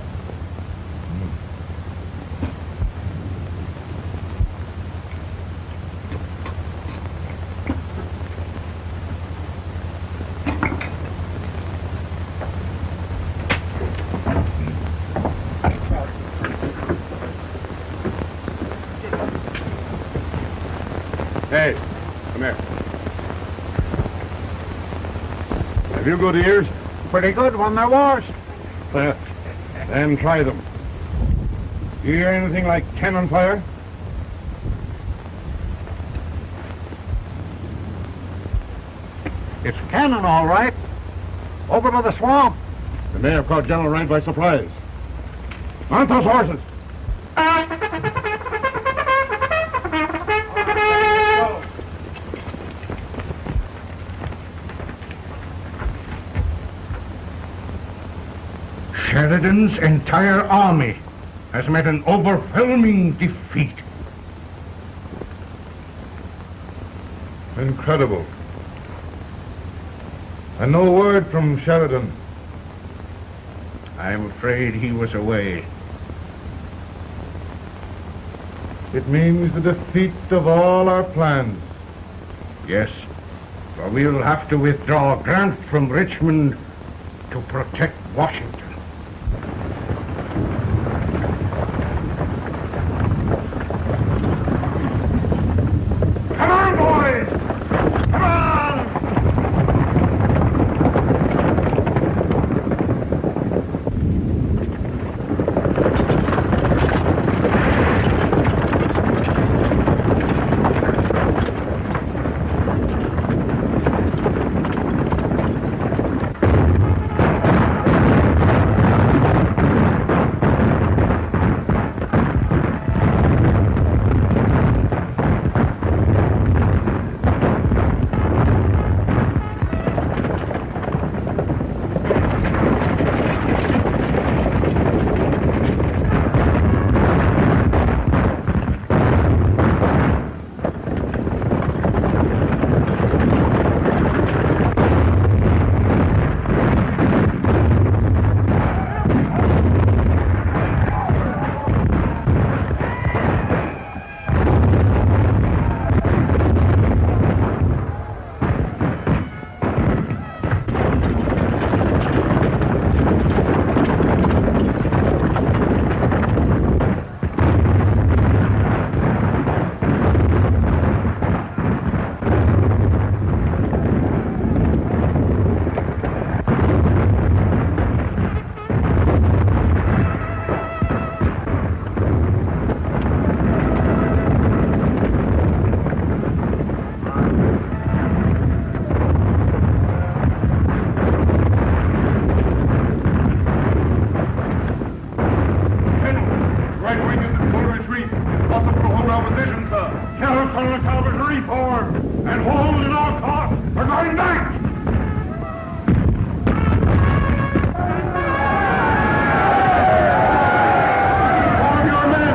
Hey, come here. Have you good ears?
Pretty good when they're washed.
Then try them. You hear anything like cannon fire?
It's cannon, all right. Over by the swamp.
They may have caught General Grant by surprise. Mount those horses!
Sheridan's entire army has met an overwhelming defeat.
Incredible. And no word from Sheridan.
I'm afraid he was away.
It means the defeat of all our plans.
Yes, for we'll have to withdraw Grant from Richmond to protect Washington.
Come on, boys! Come on!
Form your men!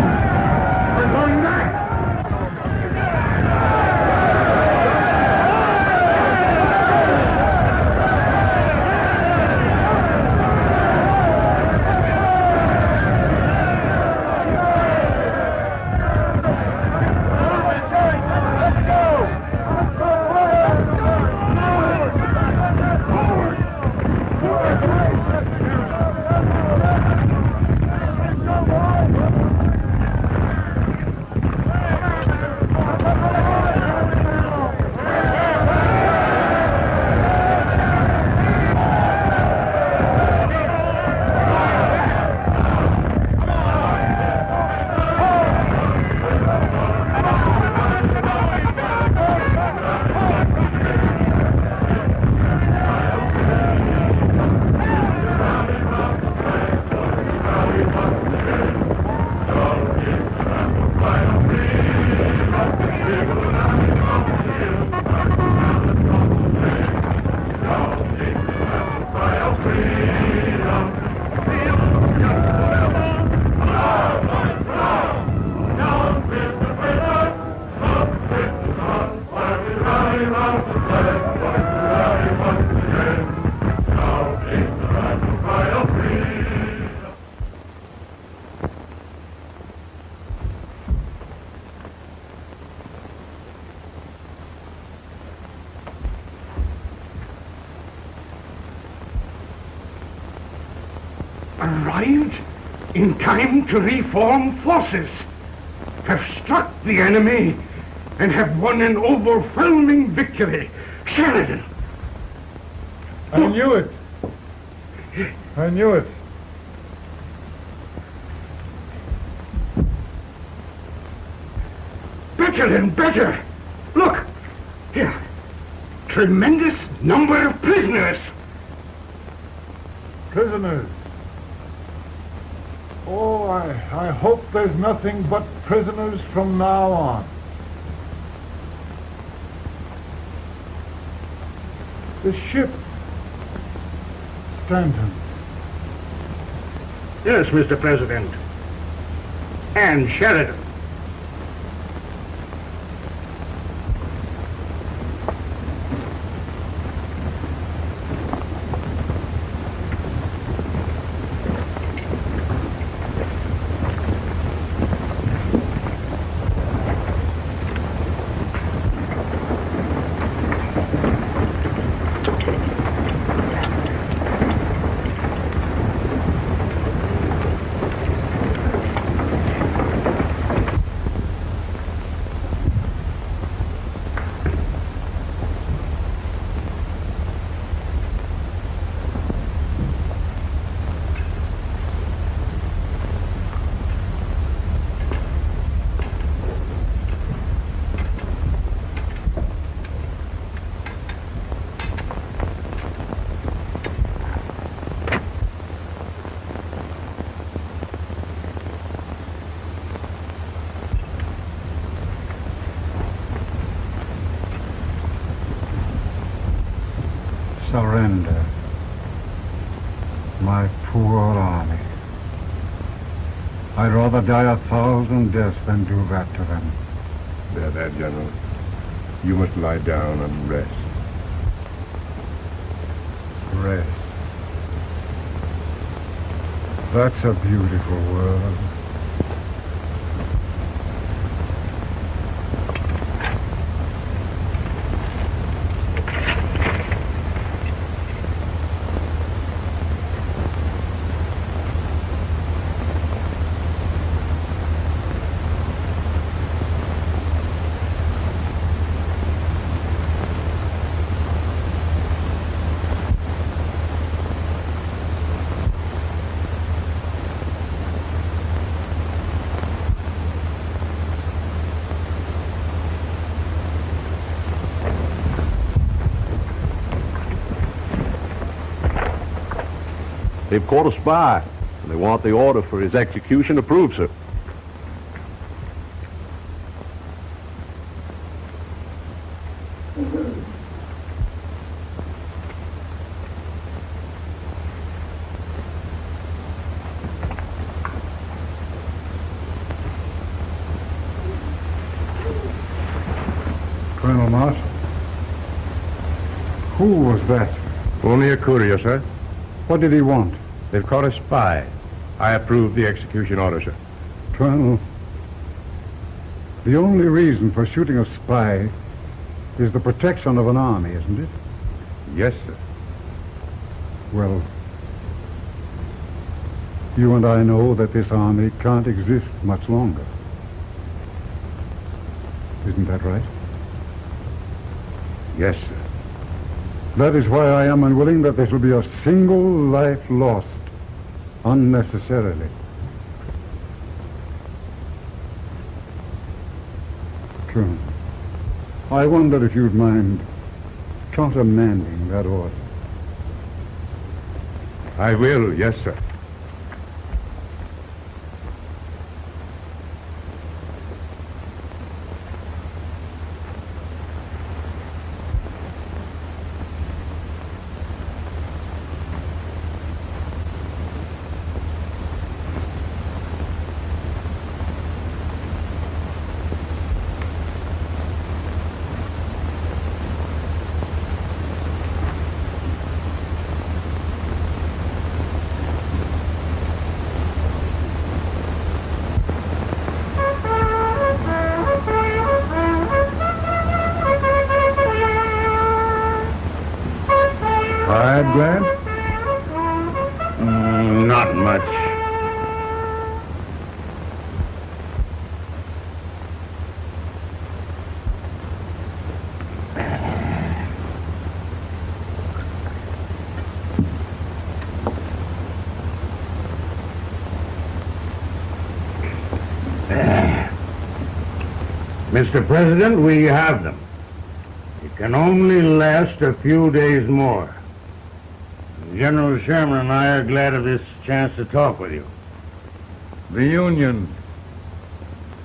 arrived in time to reform forces, have struck the enemy, and have won an overwhelming victory. Sheridan!
I knew it. I knew it.
Better and better! Look! Here. Tremendous number of prisoners.
Prisoners. Oh, I hope there's nothing but prisoners from now on. The ship. Stanton.
Yes, Mr. President. And Sheridan.
Surrender, my poor army. I'd rather die 1,000 deaths than do that to them.
There, General. You must lie down and rest.
Rest. That's a beautiful word.
They've caught a spy, and they want the order for his execution approved, sir.
Colonel Mott, who was that?
Only a courier, sir.
What did he want?
They've caught a spy. I approve the execution order, sir.
Colonel, the only reason for shooting a spy is the protection of an army, isn't it?
Yes, sir.
Well, you and I know that this army can't exist much longer. Isn't that right?
Yes, sir.
That is why I am unwilling that there shall be a single life lost unnecessarily. Colonel, I wonder if you'd mind countermanding that order.
I will, yes, sir.
Mr. President, we have them. It can only last a few days more. General Sherman and I are glad of this chance to talk with you.
The Union.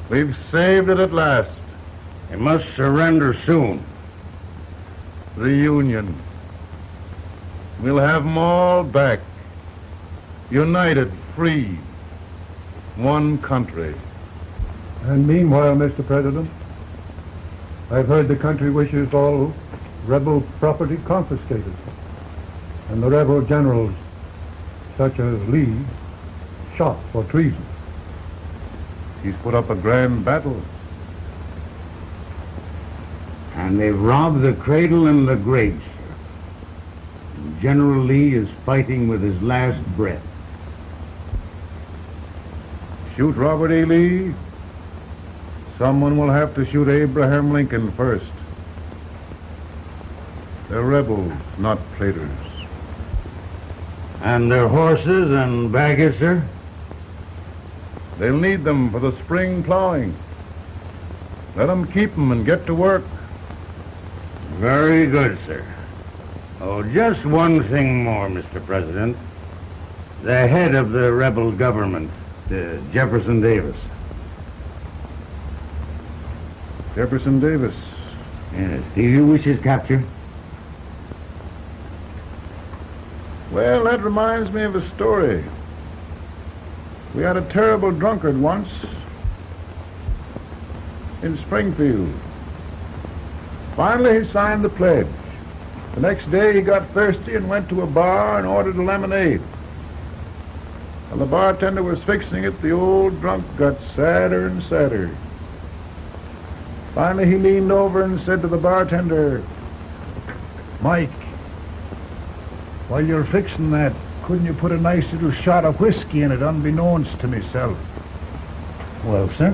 We've saved it at last.
It must surrender soon.
The Union. We'll have them all back. United, free. One country.
And meanwhile, Mr. President, I've heard the country wishes all rebel property confiscated. And the rebel generals, such as Lee, shot for treason.
He's put up a grand battle.
And they've robbed the cradle and the grapes. General Lee is fighting with his last breath.
Shoot Robert E. Lee. Someone will have to shoot Abraham Lincoln first. They're rebels, not traitors.
And their horses and baggage, sir?
They'll need them for the spring plowing. Let them keep them and get to work.
Very good, sir. Oh, just one thing more, Mr. President. The head of the rebel government, Jefferson Davis.
Jefferson Davis.
Yes. Do you wish his capture?
Well, that reminds me of a story. We had a terrible drunkard once in Springfield. Finally, he signed the pledge. The next day, he got thirsty and went to a bar and ordered a lemonade. While the bartender was fixing it, the old drunk got sadder and sadder. Finally, he leaned over and said to the bartender, "Mike, while you're fixing that, couldn't you put a nice little shot of whiskey in it, unbeknownst to myself?"
Well, sir?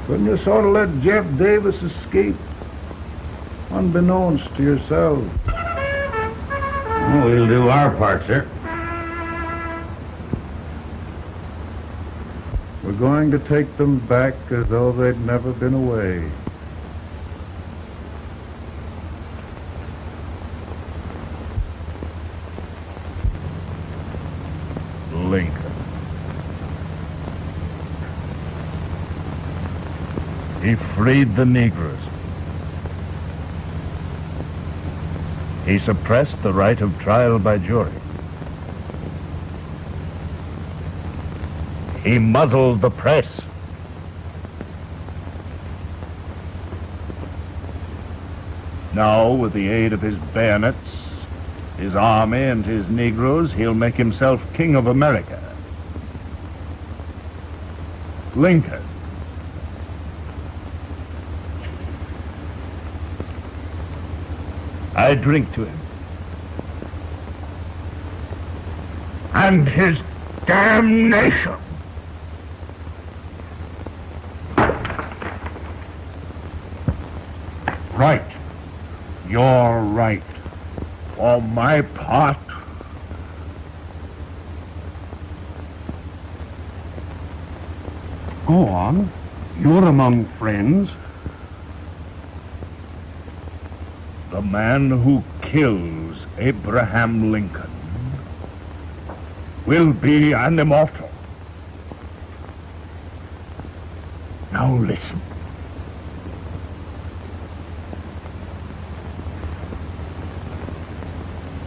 Couldn't you sort of let Jeff Davis escape, unbeknownst to yourself?
Well, we'll do our part, sir.
We're going to take them back as though they'd never been away. Lincoln. He freed the Negroes. He suppressed the right of trial by jury. He muzzled the press. Now, with the aid of his bayonets, his army, and his Negroes, he'll make himself king of America. Lincoln. I drink to him. And his damnation. Right. You're right. For my part,
Go on. You're among friends.
the man who kills Abraham Lincoln will be an immortal. Now listen.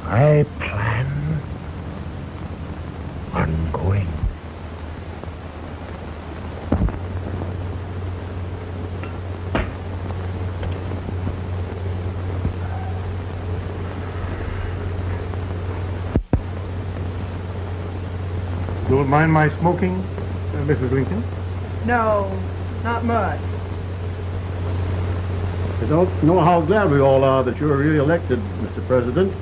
I plan on going.
Don't mind my smoking, Mrs. Lincoln?
No, not much.
You don't know how glad we all are that you're re-elected, Mr. President.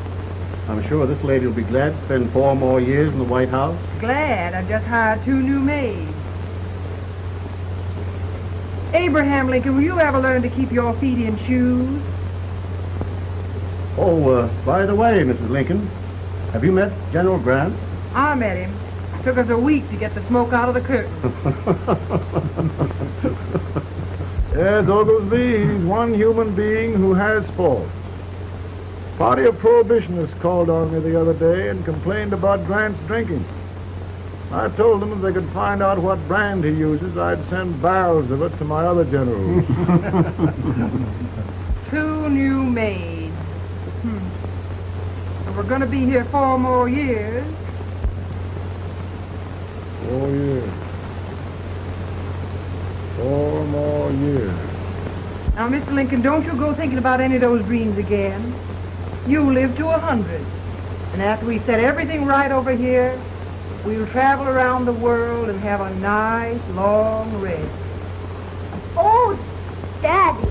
I'm sure this lady will be glad to spend 4 more years in the White House.
Glad I just hired 2 new maids. Abraham Lincoln, will you ever learn to keep your feet in shoes?
Oh, by the way, Mrs. Lincoln, have you met General Grant?
I met him.
Took us a week to get the smoke out of the curtain.
Yes, Oglesby, he's one human being who has faults. Party of prohibitionists called on me the other day and complained about Grant's drinking. I told them if they could find out what brand he uses, I'd send barrels of it to my other generals.
2 new maids. And we're going to be here 4 more years.
4 years. 4 more years.
Now, Mr. Lincoln, don't you go thinking about any of those dreams again. You live to 100. And after we set everything right over here, we'll travel around the world and have a nice, long rest.
Oh, Daddy,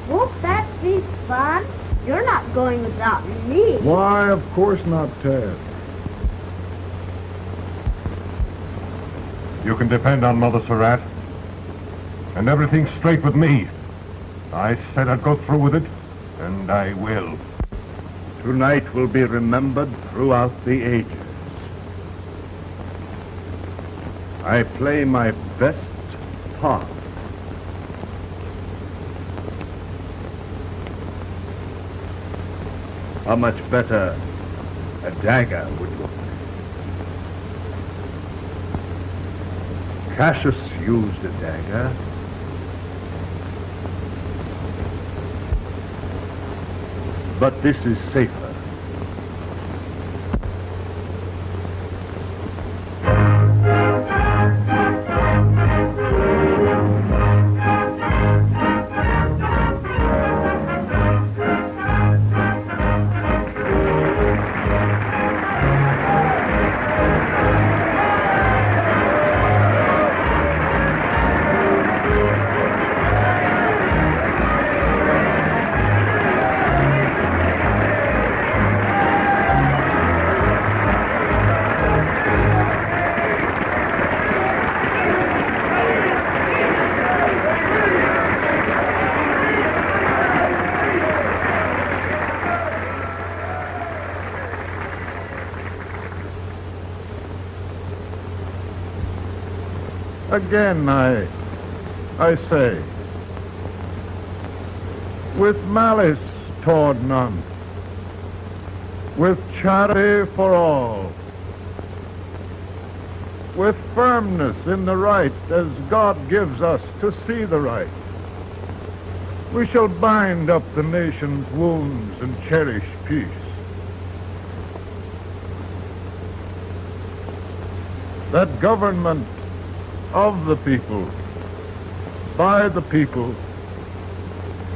won't that be fun? You're not going without me.
Why, of course not, Ted.
You can depend on Mother Surratt. And everything's straight with me. I said I'd go through with it, and I will.
Tonight will be remembered throughout the ages. I play my best part. How much better a dagger would look. Cassius used a dagger. But this is safer.
Again, I say, with malice toward none, with charity for all, with firmness in the right as God gives us to see the right, we shall bind up the nation's wounds and cherish peace. That government of the people, by the people,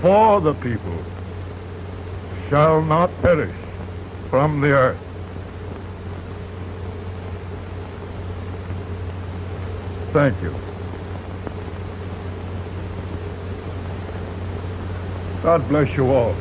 for the people, shall not perish from the earth. Thank you. God bless you all.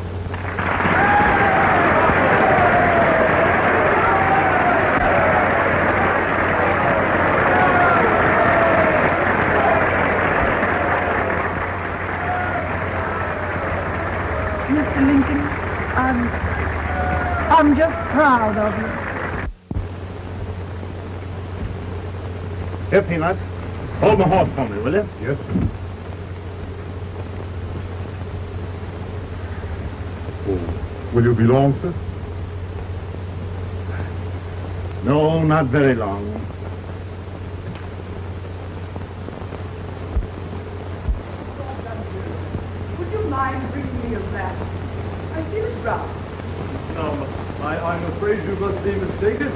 Mr. Lincoln, I'm just proud of you.
Here, Peanuts. Hold my horse for me, will you?
Yes, sir.
Oh, will you be long, sir?
No, not very long.
Would you mind bringing me a rat? I feel drowned.
No, I'm afraid you must be mistaken.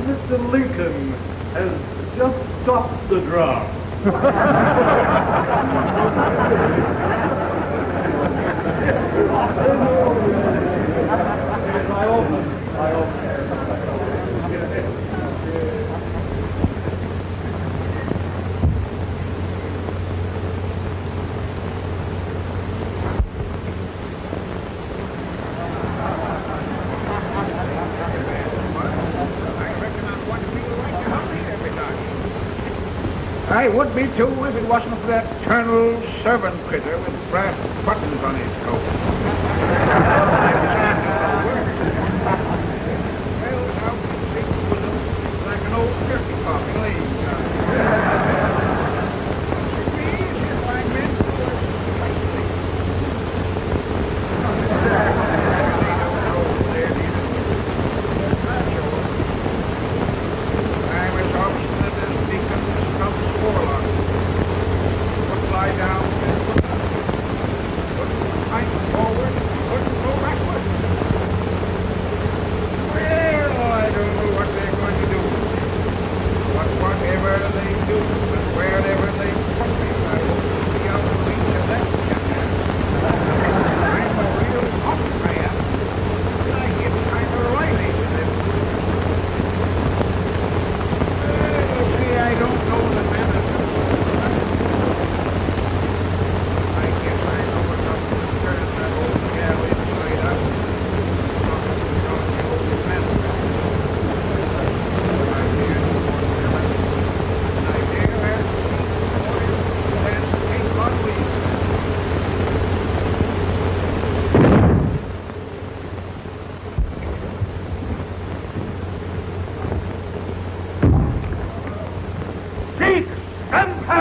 Mr. Lincoln has just stopped the draft. I often.
I would be too if it wasn't for that eternal servant critter with brass buttons on his coat. Well, now, like an old turkey coffin.
Stand